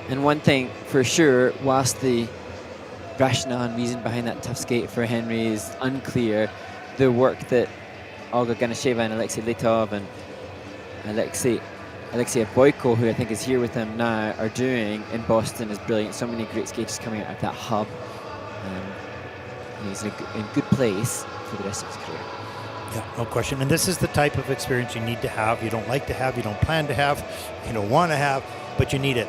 And one thing for sure, whilst the rationale and reason behind that tough skate for Henry is unclear, the work that Olga Ganasheva and Alexei Letov and Alexei Boyko, who I think is here with them now, are doing in Boston is brilliant. So many great skaters coming out of that hub. He's in a good place for the rest of his career. Yeah, no question. And this is the type of experience you need to have. You don't like to have, you don't plan to have, you don't want to have, but you need it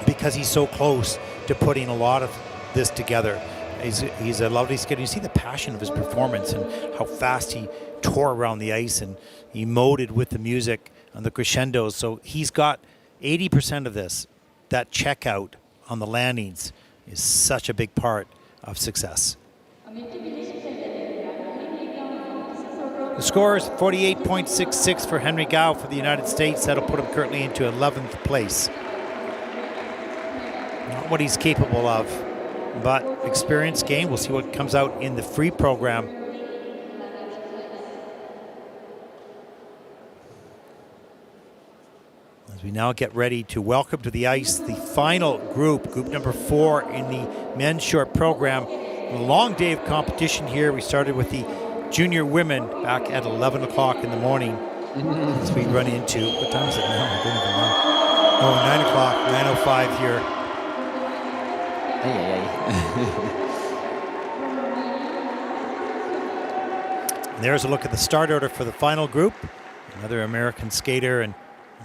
because he's so close to putting a lot of this together. He's a lovely skater. You see the passion of his performance and how fast he tore around the ice and he emoted with the music on the crescendos. So he's got 80% of this. That checkout on the landings is such a big part of success. The score is 48.66 for Henry Gao for the United States. That'll put him currently into 11th place. Not what he's capable of, but experience gain. We'll see what comes out in the free program. As we now get ready to welcome to the ice the final group number 4 in the men's short program. A long day of competition here. We started with the junior women back at 11 o'clock in the morning. As we run into, what time is it now? I don't even know. Oh, 9 o'clock, 9:05 here. And there's a look at the start order for the final group. Another American skater and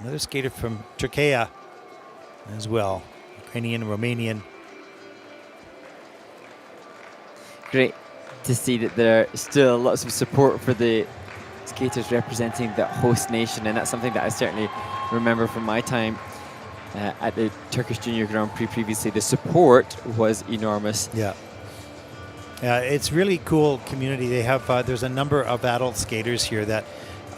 another skater from Turkey as well. Ukrainian, Romanian. Great to see that there are still lots of support for the skaters representing the host nation, and that's something that I certainly remember from my time at the Turkish Junior Grand Prix previously. The support was enormous. Yeah, it's really cool community. They have there's a number of adult skaters here that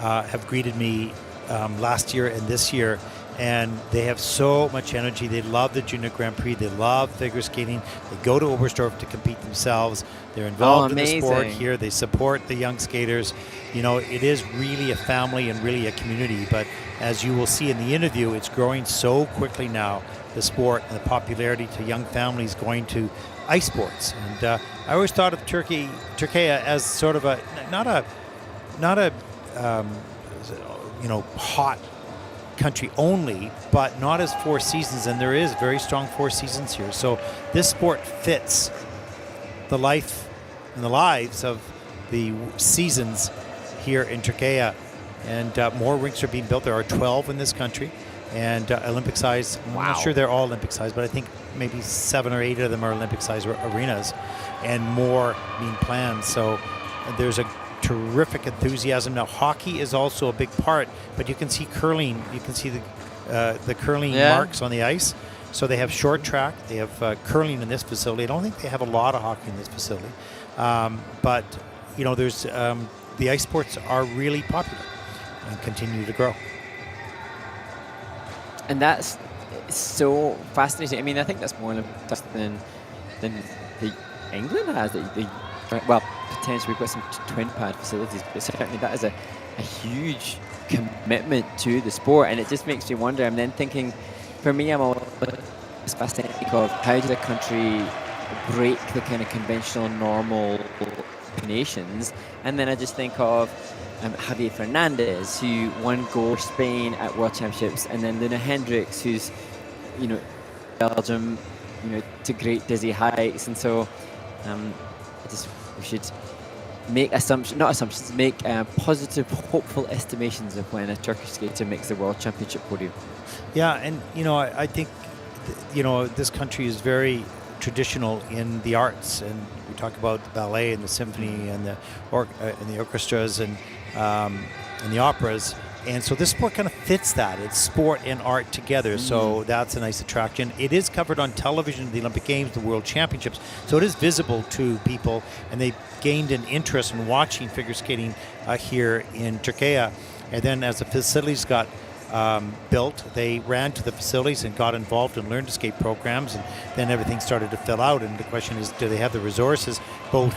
have greeted me last year and this year, and they have so much energy. They love the Junior Grand Prix. They love figure skating. They go to Oberstdorf to compete themselves. They're involved in the sport here. They support the young skaters. You know, it is really a family and really a community. But as you will see in the interview, it's growing so quickly now, the sport and the popularity to young families going to ice sports. And I always thought of Turkey as sort of a not a hot country only, but not as Four Seasons, and there is very strong Four Seasons here. So this sport fits the life and the lives of the seasons here in Turkey, and more rinks are being built. There are 12 in this country, and Olympic size. Wow. I'm not sure they're all Olympic size, but I think maybe 7 or 8 of them are Olympic size arenas, and more being planned. So there's a terrific enthusiasm. Now hockey is also a big part, but you can see curling. You can see the curling marks on the ice. So they have short track, they have curling in this facility. I don't think they have a lot of hockey in this facility, but you know, there's the ice sports are really popular and continue to grow. And that's so fascinating. I mean, I think that's more than the England has. Well, potentially we've got some twin pad facilities, but certainly that is a huge commitment to the sport, and it just makes me wonder. I'm then thinking, for me, I'm always fascinated of how does a country break the kind of conventional normal nations. And then I just think of Javier Fernandez, who won gold for Spain at World Championships, and then Luna Hendricks, who's, you know, Belgium, you know, to great dizzy heights. And so we should make make positive, hopeful estimations of when a Turkish skater makes the World Championship podium. Yeah, and you know, I think, you know, this country is very traditional in the arts, and we talk about the ballet and the symphony and the orchestras and the operas. And so this sport kind of fits that. It's sport and art together, so that's a nice attraction. It is covered on television, the Olympic Games, the World Championships, so it is visible to people, and they gained an interest in watching figure skating here in Turkey. And then as the facilities got built, they ran to the facilities and got involved in learn to skate programs, and then everything started to fill out. And the question is, do they have the resources, both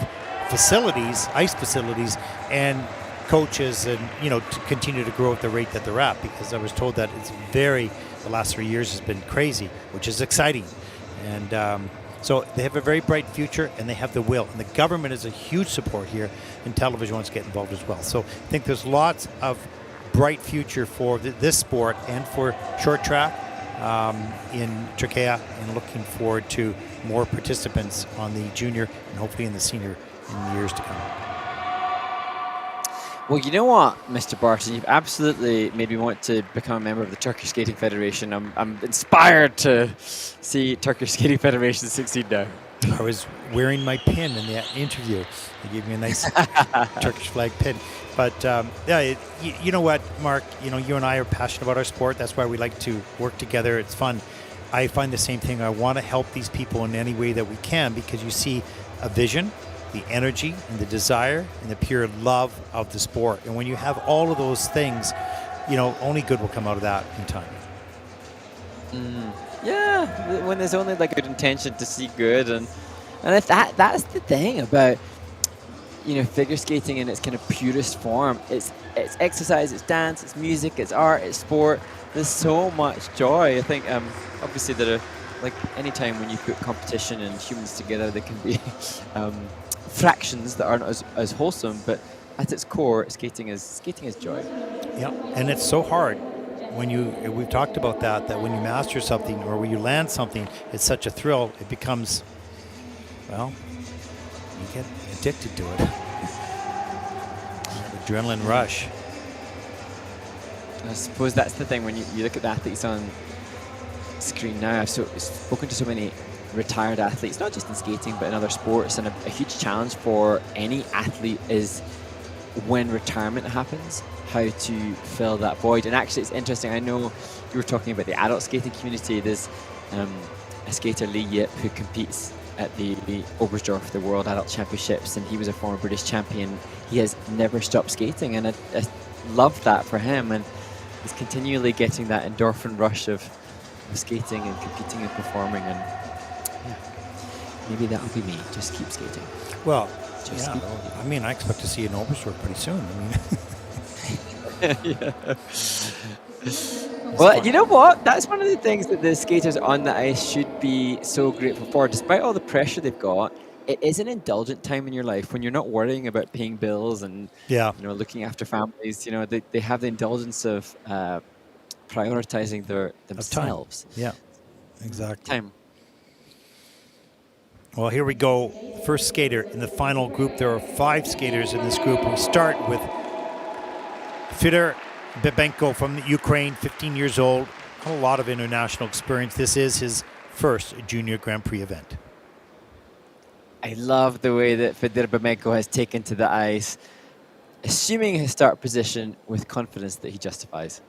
facilities, ice facilities, and coaches, and you know, to continue to grow at the rate that they're at? Because I was told that the last 3 years has been crazy, which is exciting. And so they have a very bright future, and they have the will. And the government is a huge support here, and television wants to get involved as well. So I think there's lots of bright future for this sport and for short track in Turkey, and looking forward to more participants on the junior and hopefully in the senior in the years to come. Well, you know what, Mr. Barton, you've absolutely made me want to become a member of the Turkish Skating Federation. I'm inspired to see Turkish Skating Federation succeed now. I was wearing my pin in that interview. They gave me a nice Turkish flag pin. But yeah, you know what, Mark? You know, you and I are passionate about our sport. That's why we like to work together. It's fun. I find the same thing. I want to help these people in any way that we can, because you see a vision, the energy, and the desire, and the pure love of the sport. And when you have all of those things, you know, only good will come out of that in time. Yeah, when there's only like good intention to see good, and if that's the thing about, you know, figure skating in its kind of purest form. It's exercise, it's dance, it's music, it's art, it's sport. There's so much joy. I think obviously there are, like any time when you put competition and humans together, there can be fractions that aren't as wholesome, but at its core, skating is joy. Yeah, and it's so hard when we've talked about that when you master something or when you land something, it's such a thrill. It becomes, well, you get addicted to it. Adrenaline rush. I suppose that's the thing when you look at the athletes on screen now. I've spoken to so many retired athletes, not just in skating but in other sports, and a huge challenge for any athlete is when retirement happens, how to fill that void. And actually it's interesting, I know you were talking about the adult skating community. There's a skater, Lee Yip, who competes at the Oberstdorf, the World Adult Championships, and he was a former British champion. He has never stopped skating, and I love that for him, and he's continually getting that endorphin rush of skating and competing and performing, and yeah, maybe that'll be me. Just keep skating. Well, yeah, I mean, I expect to see an Oberstdorf pretty soon. I mean, yeah. Well, you know what? That's one of the things that the skaters on the ice should be so grateful for. Despite all the pressure they've got, it is an indulgent time in your life when you're not worrying about paying bills and you know, looking after families. You know, they have the indulgence of prioritizing themselves. Yeah, exactly. Time. Well, here we go. First skater in the final group. There are 5 skaters in this group. We start with Fedir Babenko from Ukraine, 15 years old, a lot of international experience. This is his first junior Grand Prix event. I love the way that Fedir Babenko has taken to the ice, assuming his start position with confidence that he justifies.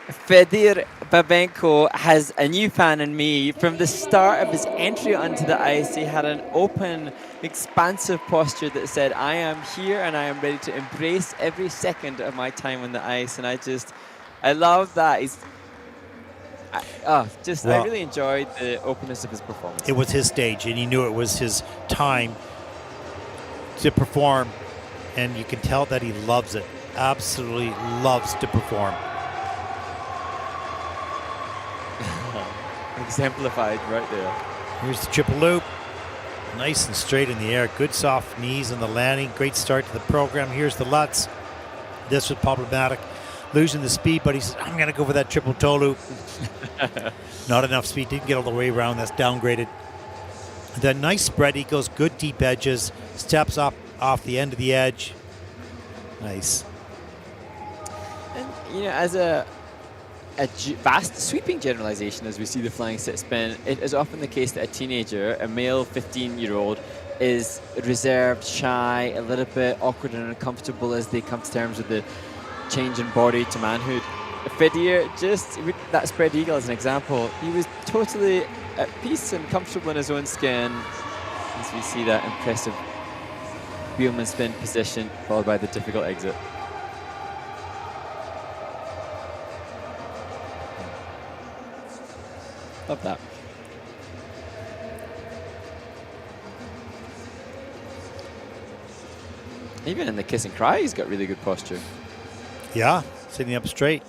Fedir Babenko has a new fan in me. From the start of his entry onto the ice, he had an open, expansive posture that said, I am here and I am ready to embrace every second of my time on the ice. And I love that. I really enjoyed the openness of his performance. It was his stage, and he knew it was his time to perform. And you can tell that he loves it. Absolutely loves to perform. Exemplified right there. Here's the triple loop. Nice and straight in the air. Good soft knees on the landing. Great start to the program. Here's the Lutz. This was problematic. Losing the speed, but he says, I'm going to go for that triple toe loop. Not enough speed. Didn't get all the way around. That's downgraded. Then nice spread eagles. Good deep edges. Steps up off the end of the edge. Nice. And, as a vast sweeping generalization as we see the flying sit spin, it is often the case that a teenager, a male 15-year-old, is reserved, shy, a little bit awkward and uncomfortable as they come to terms with the change in body to manhood. Fedir, just with that spread eagle as an example, he was totally at peace and comfortable in his own skin as we see that impressive wheelman spin position followed by the difficult exit. Love that. Even in the kiss and cry, he's got really good posture. Yeah, sitting up straight.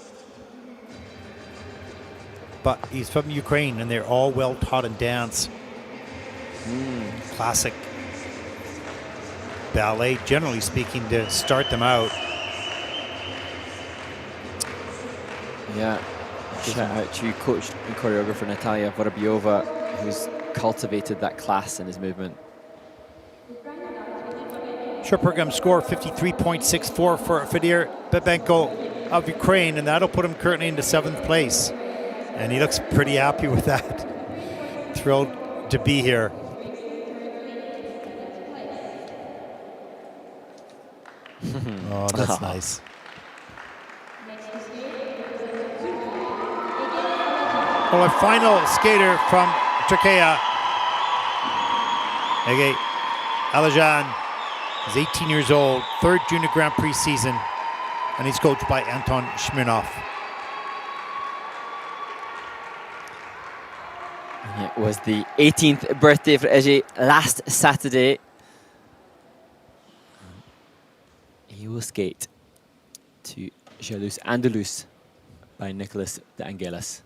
But he's from Ukraine, and they're all well taught in dance. Classic ballet, generally speaking, to start them out. Yeah. Shout out to coach and choreographer Natalia Vorobyova, who's cultivated that class in his movement. Short program score 53.64 for Fedir Babenko of Ukraine, and that'll put him currently into 7th place. And he looks pretty happy with that. Thrilled to be here. Oh, that's nice. Well, our final skater from Turkey, Ege Alacan, is 18 years old, 3rd Junior Grand Prix season, and he's coached by Anton Smirnov. It was the 18th birthday for Ege last Saturday. He will skate to Jalous Andalus by Nicholas de Angelis.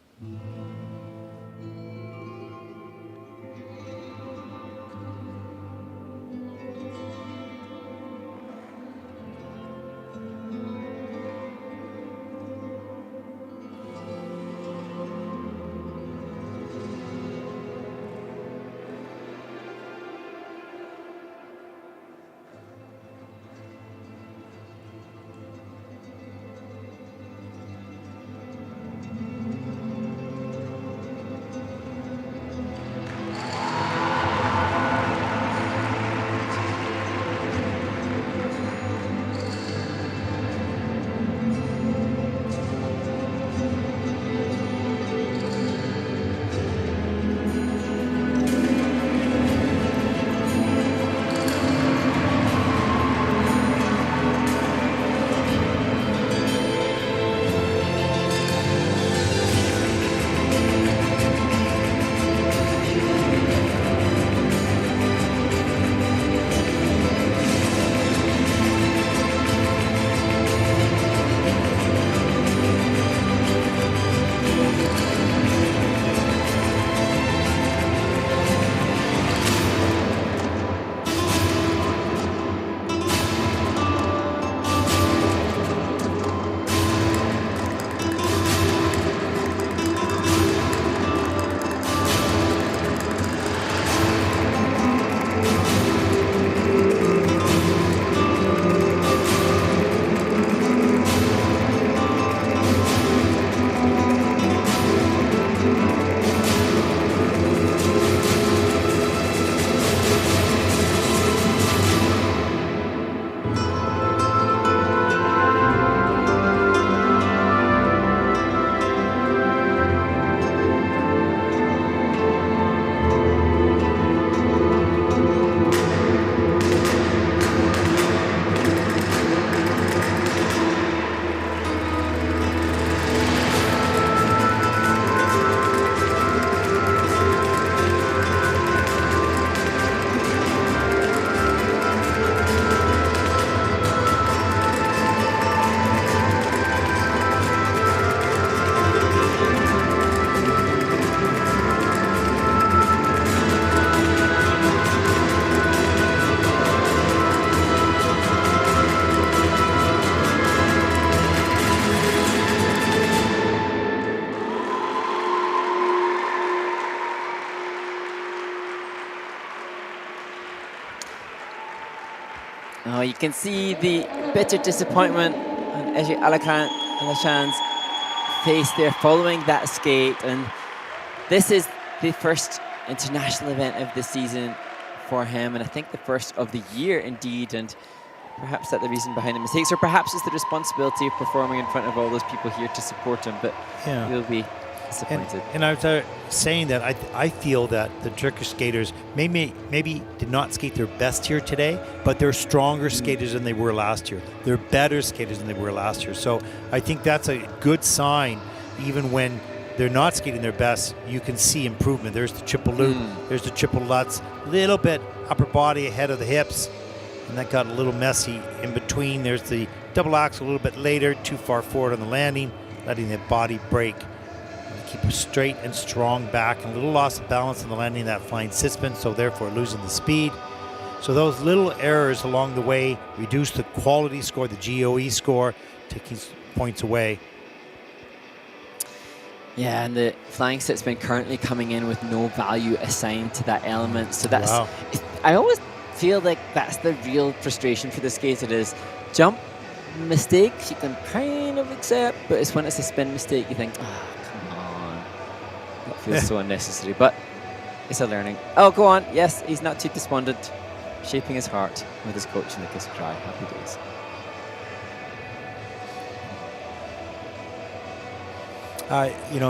Oh, you can see the bitter disappointment on Ege Alacan's face there following that skate. And this is the first international event of the season for him, and I think the first of the year indeed. And perhaps that's the reason behind the mistakes, or perhaps it's the responsibility of performing in front of all those people here to support him. But we'll be disappointed. And I was saying that I feel that the Turkish skaters maybe did not skate their best here today, but they're stronger skaters than they were last year. They're better skaters than they were last year. So I think that's a good sign. Even when they're not skating their best, you can see improvement. There's the triple loop, there's the triple lutz, little bit upper body ahead of the hips, and that got a little messy in between. There's the double axel a little bit later, too far forward on the landing, letting the body break. Keep a straight and strong back, and a little loss of balance on the landing of that flying sit spin, so therefore losing the speed. So those little errors along the way reduce the quality score, the GOE score, taking points away. Yeah, and the flying sit spin currently coming in with no value assigned to that element. So that's, I always feel like that's the real frustration for the skater is jump mistakes you can kind of accept, but it's when it's a spin mistake you think, that feels so unnecessary, but it's a learning. Oh, go on. Yes, he's not too despondent. Shaping his heart with his coach in the kiss of dry. Happy days.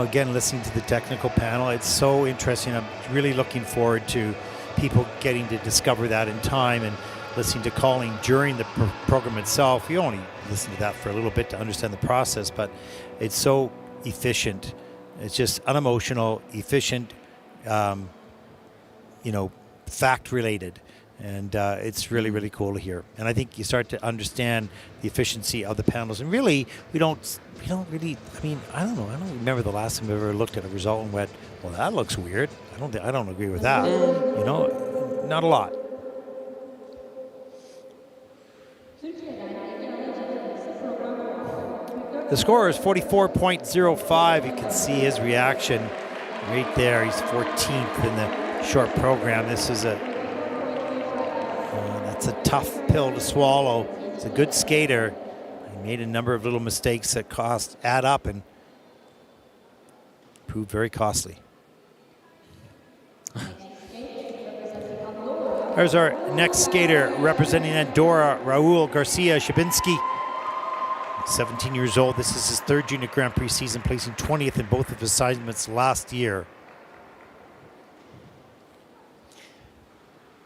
Again, listening to the technical panel, it's so interesting. I'm really looking forward to people getting to discover that in time and listening to calling during the program itself. You only listen to that for a little bit to understand the process, but it's so efficient. It's just unemotional, efficient, fact-related. And it's really, really cool to hear. And I think you start to understand the efficiency of the panels. And really, we don't really, I don't know. I don't remember the last time we ever looked at a result and went, well, that looks weird. I don't agree with that. Not a lot. The score is 44.05. You can see his reaction right there. He's 14th in the short program. This is that's a tough pill to swallow. He's a good skater. He made a number of little mistakes that add up and proved very costly. There's our next skater representing Andorra, Raul Garcia Shibinskiy. 17 years old. This is his third junior Grand Prix season, placing 20th in both of his assignments last year.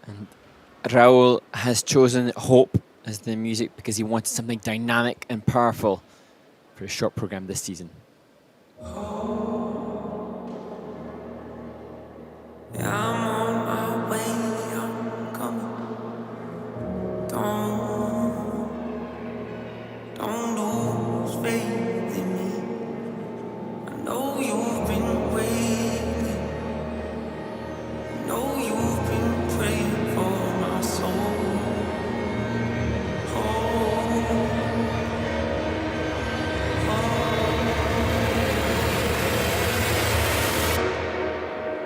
And Raul has chosen Hope as the music because he wanted something dynamic and powerful for his short program this season. Yeah, I'm on my way, I'm coming. Don't lose faith in me. I know you've been waiting. I know you've been praying for my soul.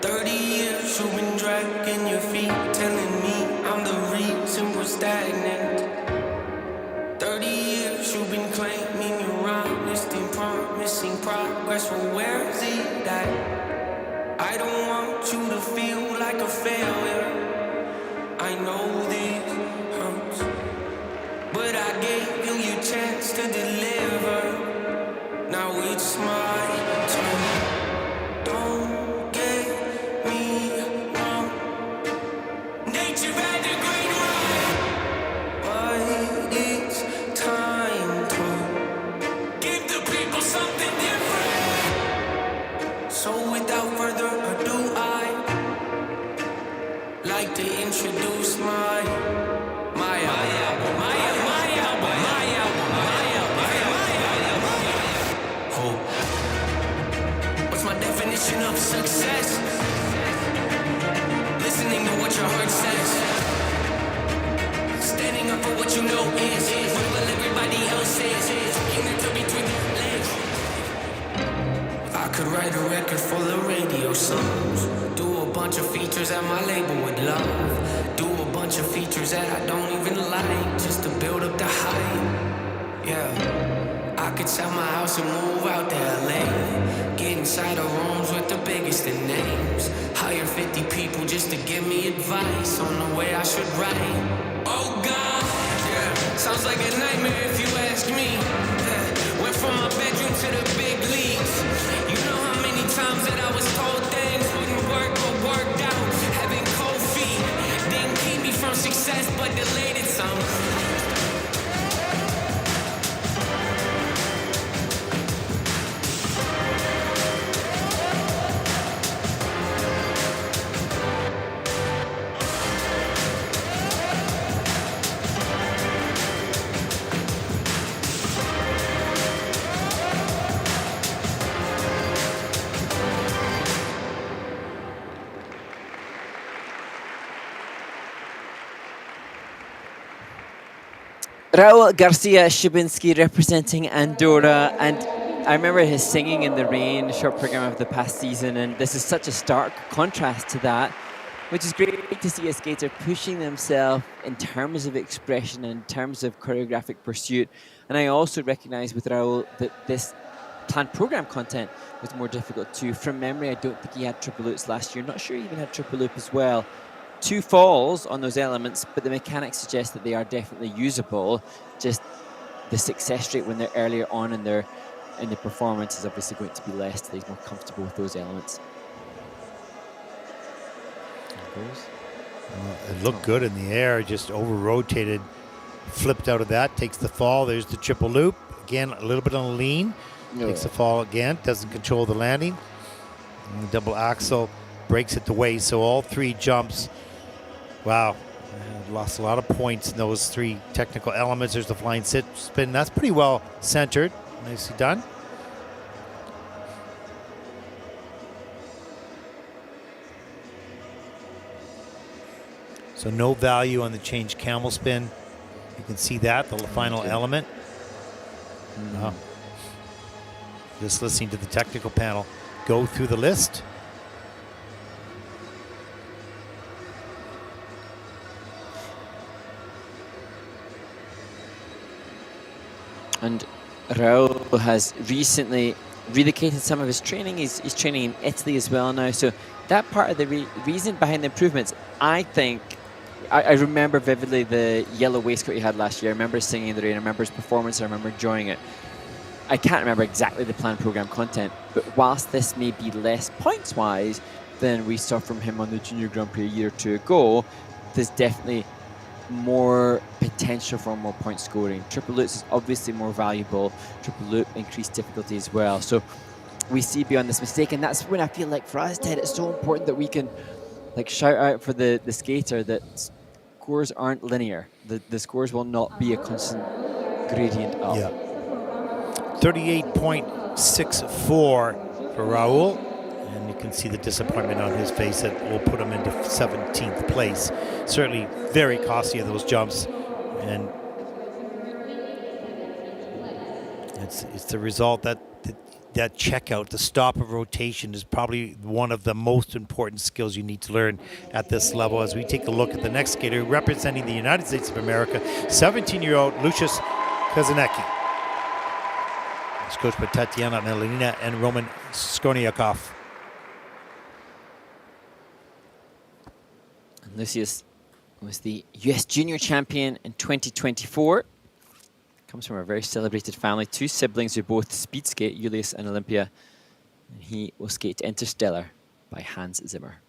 30 years you've been dragging your feet, telling me I'm the reason we're stagnant. 30 years you've been claiming you're honest and promising progress, well where's it at? I don't want you to feel like a failure. I know this hurts, but I gave you your chance to deliver. Now it's my turn. Don't get me wrong. Nature had a great run, but it's time to give the people something different. So without further ado, I'd like to introduce my album. Hope. What's my definition of success? Listening to what your heart says. Standing up for what you know is what everybody else is. In it to between the legs. I could write a record full of radio songs. Do a bunch of features that my label would love. Do a bunch of features that I don't even like. Just to move out to LA. Get inside the rooms with the biggest in names. Hire 50 people just to give me advice on the way I should write. Oh God, yeah, sounds like a nightmare if you ask me. Yeah. Went from my bedroom to the big leagues. You know how many times that I was told things wouldn't work but worked out. Having cold feet didn't keep me from success but delayed it some. Raul Garcia Shibinskiy representing Andorra, and I remember his Singing in the Rain short program of the past season, and this is such a stark contrast to that, which is great to see a skater pushing themselves in terms of expression, in terms of choreographic pursuit. And I also recognize with Raul that this planned program content was more difficult too. From memory, I don't think he had triple loops last year. Not sure he even had triple loop as well. 2 falls on those elements, but the mechanics suggest that they are definitely usable. Just the success rate when they're earlier on in their performance is obviously going to be less. So he's more comfortable with those elements. It looked good in the air, just over-rotated, flipped out of that, takes the fall. There's the triple loop. Again, a little bit on a lean. Takes the fall again, doesn't control the landing. And the double axel breaks it to waste. So all 3 jumps. Wow, lost a lot of points in those 3 technical elements. There's the flying sit spin. That's pretty well centered. Nicely done. So no value on the change camel spin. You can see that, the final element. Wow. Just listening to the technical panel go through the list. And Raul has recently relocated some of his training. He's training in Italy as well now. So that part of the reason behind the improvements, I think, I remember vividly the yellow waistcoat he had last year. I remember Singing in the Rain. I remember his performance. I remember enjoying it. I can't remember exactly the planned program content, but whilst this may be less points-wise than we saw from him on the Junior Grand Prix a year or 2 ago, there's definitely more potential for more point scoring. Triple loops is obviously more valuable. Triple loop increased difficulty as well. So we see beyond this mistake, and that's when I feel like for us, Ted, it's so important that we can like shout out for the skater that scores aren't linear. The scores will not be a constant gradient up. Yeah. 38.64 for Raul. And you can see the disappointment on his face that will put him into 17th place. Certainly very costly of those jumps. And it's the result that that checkout, the stop of rotation, is probably one of the most important skills you need to learn at this level. As we take a look at the next skater representing the United States of America, 17-year-old Lucius Kazanecki. He's coached by Tatiana Melina and Roman Skorniakov. Lucius was the US Junior Champion in 2024. Comes from a very celebrated family. 2 siblings who both speed skate, Julius and Olympia. And he will skate Interstellar by Hans Zimmer.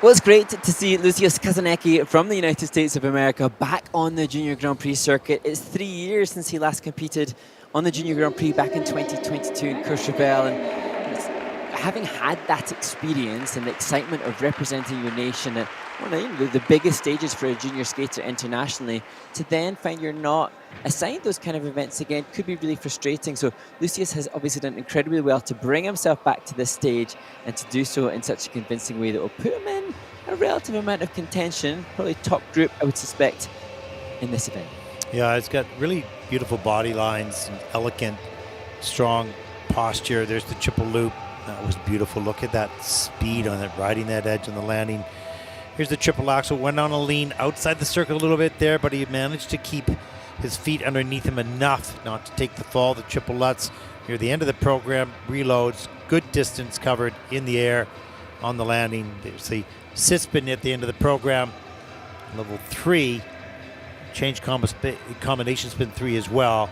Well, it's great to see Lucius Kazanecki from the United States of America back on the Junior Grand Prix circuit. It's 3 years since he last competed on the Junior Grand Prix back in 2022 in Courchevel. And having had that experience and the excitement of representing your nation at one of the biggest stages for a junior skater internationally, to then find you're not assigned those kind of events again could be really frustrating. So Lucius has obviously done incredibly well to bring himself back to this stage and to do so in such a convincing way that will put him in a relative amount of contention, probably top group, I would suspect, in this event. Yeah, it's got really beautiful body lines and elegant, strong posture. There's the triple loop. That was beautiful. Look at that speed on it, riding that edge on the landing. Here's the triple axel. Went on a lean outside the circle a little bit there, but he managed to keep his feet underneath him enough not to take the fall. The triple lutz near the end of the program, reloads, good distance covered in the air on the landing. There's the sit spin at the end of the program, level 3. Change combination spin 3 as well,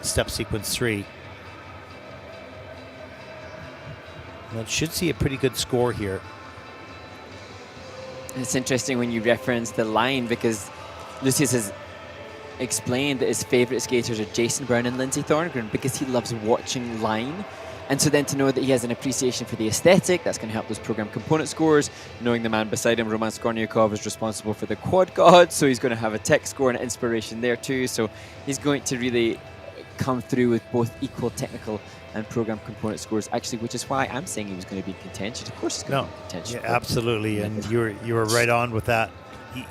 step sequence 3. That should see a pretty good score here. It's interesting when you reference the line, because Lucius has explained that his favourite skaters are Jason Brown and Lindsay Thorngren because he loves watching line. And so then to know that he has an appreciation for the aesthetic, that's going to help those program component scores. Knowing the man beside him, Roman Skorniakov, is responsible for the quad god, so he's going to have a tech score and inspiration there too. So he's going to really come through with both equal technical and program component scores, actually, which is why I'm saying he was going to be in contention. Of course he's going to be in contention. Yeah, absolutely, and you were right on with that.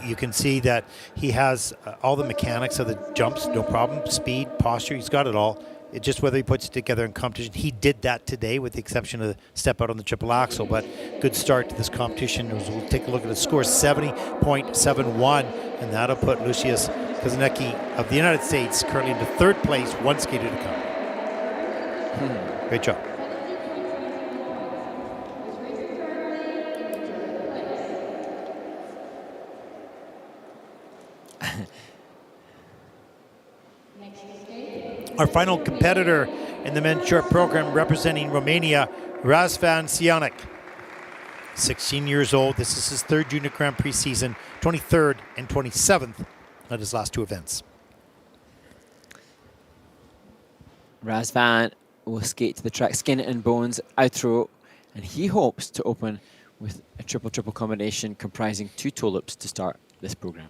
You can see that he has all the mechanics of the jumps, no problem, speed, posture, he's got it all. It's just whether he puts it together in competition. He did that today with the exception of the step out on the triple axel, but good start to this competition. We'll take a look at the score, 70.71, and that'll put Lucius Kazanecki of the United States currently into 3rd place, 1 skater to come. Great job. Our final competitor in the men's short program representing Romania, Razvan Cionac. 16 years old. This is his 3rd Junior Grand Prix season, 23rd and 27th at his last 2 events. Razvan will skate to the track skin and bones outro, and he hopes to open with a triple-triple combination comprising 2 toe loops to start this program.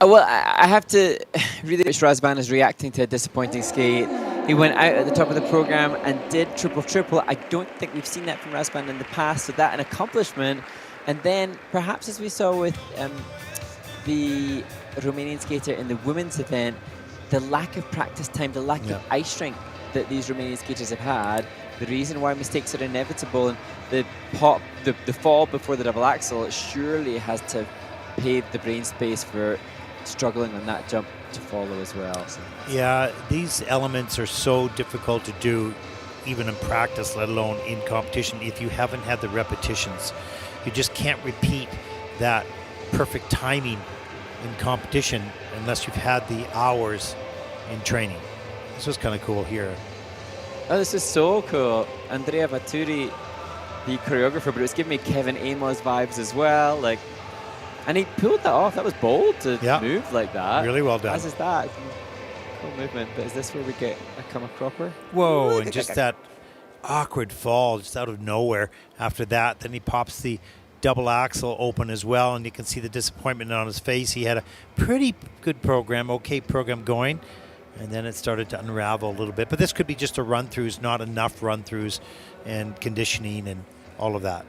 Well, I have to really wish Razvan is reacting to a disappointing skate. He went out at the top of the program and did triple-triple. I don't think we've seen that from Razvan in the past, so that an accomplishment. And then perhaps as we saw with the Romanian skater in the women's event, the lack of practice time, the lack of ice strength that these Romanian skaters have had, the reason why mistakes are inevitable, and the fall before the double axel surely has to pave the brain space for struggling on that jump to follow as well. So. Yeah, these elements are so difficult to do even in practice, let alone in competition, if you haven't had the repetitions. You just can't repeat that perfect timing in competition unless you've had the hours in training. This was kind of cool here. Oh, this is so cool. Andrea Vaturi, the choreographer, but it was giving me Kevin Amos vibes as well. Like, and he pulled that off. That was bold to move like that. Really well done. As is that. Cool movement. But is this where we get a come a cropper? Whoa, and just that awkward fall just out of nowhere after that. Then he pops the double axel open as well, and you can see the disappointment on his face. He had a pretty good program, okay program going, and then it started to unravel a little bit. But this could be just a run-throughs, not enough run-throughs and conditioning and all of that.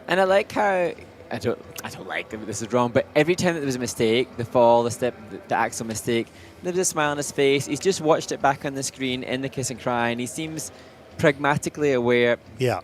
And I like how, I don't like that this is wrong, but every time that there was a mistake, the fall, the step, the axle mistake, there was a smile on his face. He's just watched it back on the screen in the kiss and cry, and he seems pragmatically aware,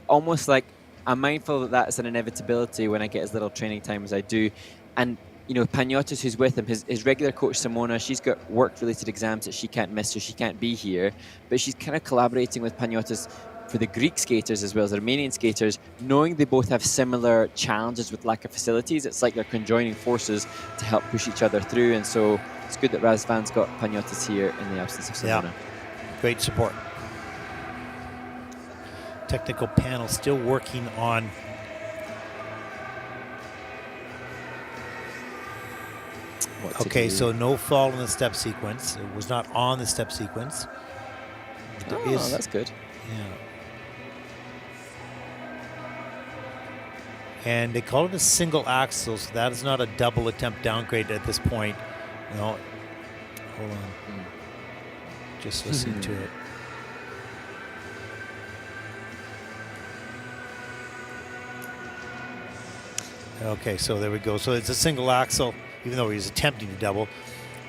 almost like I'm mindful that that's an inevitability when I get as little training time as I do. And, you know, Paniotis, who's with him, his regular coach, Simona, she's got work-related exams that she can't miss, so she can't be here. But she's kind of collaborating with Paniotis for the Greek skaters as well as the Romanian skaters, knowing they both have similar challenges with lack of facilities. It's like they're conjoining forces to help push each other through. And so it's good that Razvan's got Paniotis here in the absence of Simona. Yeah, great support. Technical panel still working on okay, so no fall in the step sequence. It was not on the step sequence. That's good. Yeah. And they call it a single axle, so that is not a double attempt downgrade at this point. No. Hold on. Just listen to it. Okay, so there we go. So it's a single axle, even though he was attempting to double,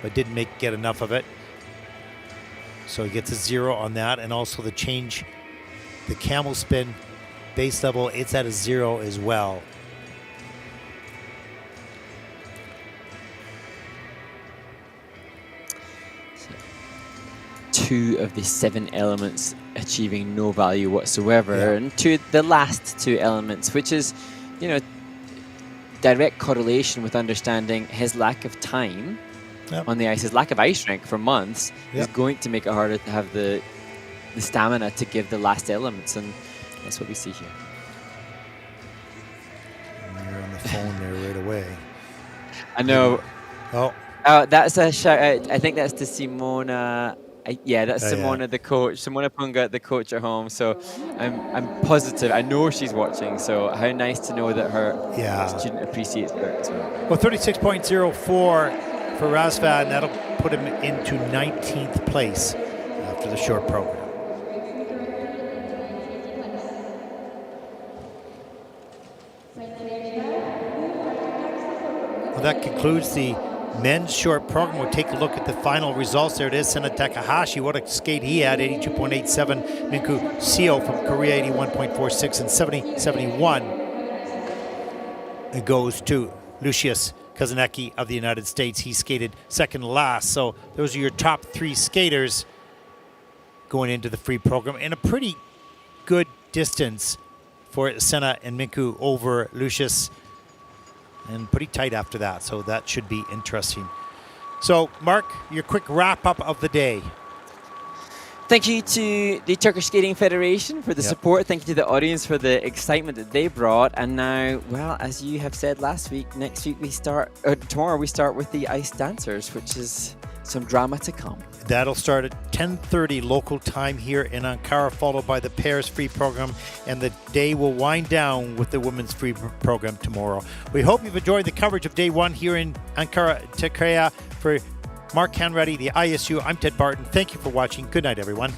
but didn't get enough of it. So he gets a 0 on that, and also the change, the camel spin base level, it's at a 0 as well. Two of the 7 elements achieving no value whatsoever, Yeah. and the last 2 elements, which is, you know, direct correlation with understanding his lack of time on the ice, his lack of ice strength for months is going to make it harder to have the stamina to give the last elements, and that's what we see here. And you're on the phone there right away. I know. Oh, that's a shout out. I think that's to Simona. That's Simona, the coach. Simona Punga, the coach at home. So I'm positive. I know she's watching. So how nice to know that her student appreciates her as well. Well, 36.04 for Razvan. That'll put him into 19th place after the short program. Well, that concludes the men's short program. We'll take a look at the final results. There it is. Sena Takahashi, what a skate he had, 82.87. Minkyu Seo from Korea, 81.46, and 70.71. It goes to Lucius Kazanecki of the United States. He skated second to last. So those are your top 3 skaters going into the free program. And a pretty good distance for Sena and Minkyu over Lucius, and pretty tight after that, so that should be interesting. So, Mark, your quick wrap-up of the day. Thank you to the Turkish Skating Federation for the support. Thank you to the audience for the excitement that they brought. And now, well, as you have said last week, next week we start, tomorrow we start with the ice dancers, which is some drama to come. That'll start at 10:30 local time here in Ankara, followed by the pairs free program, and the day will wind down with the women's free program tomorrow. We hope you've enjoyed the coverage of day one here in Ankara, Turkey. For Mark Canready, the ISU, I'm Ted Barton. Thank you for watching. Good night, everyone.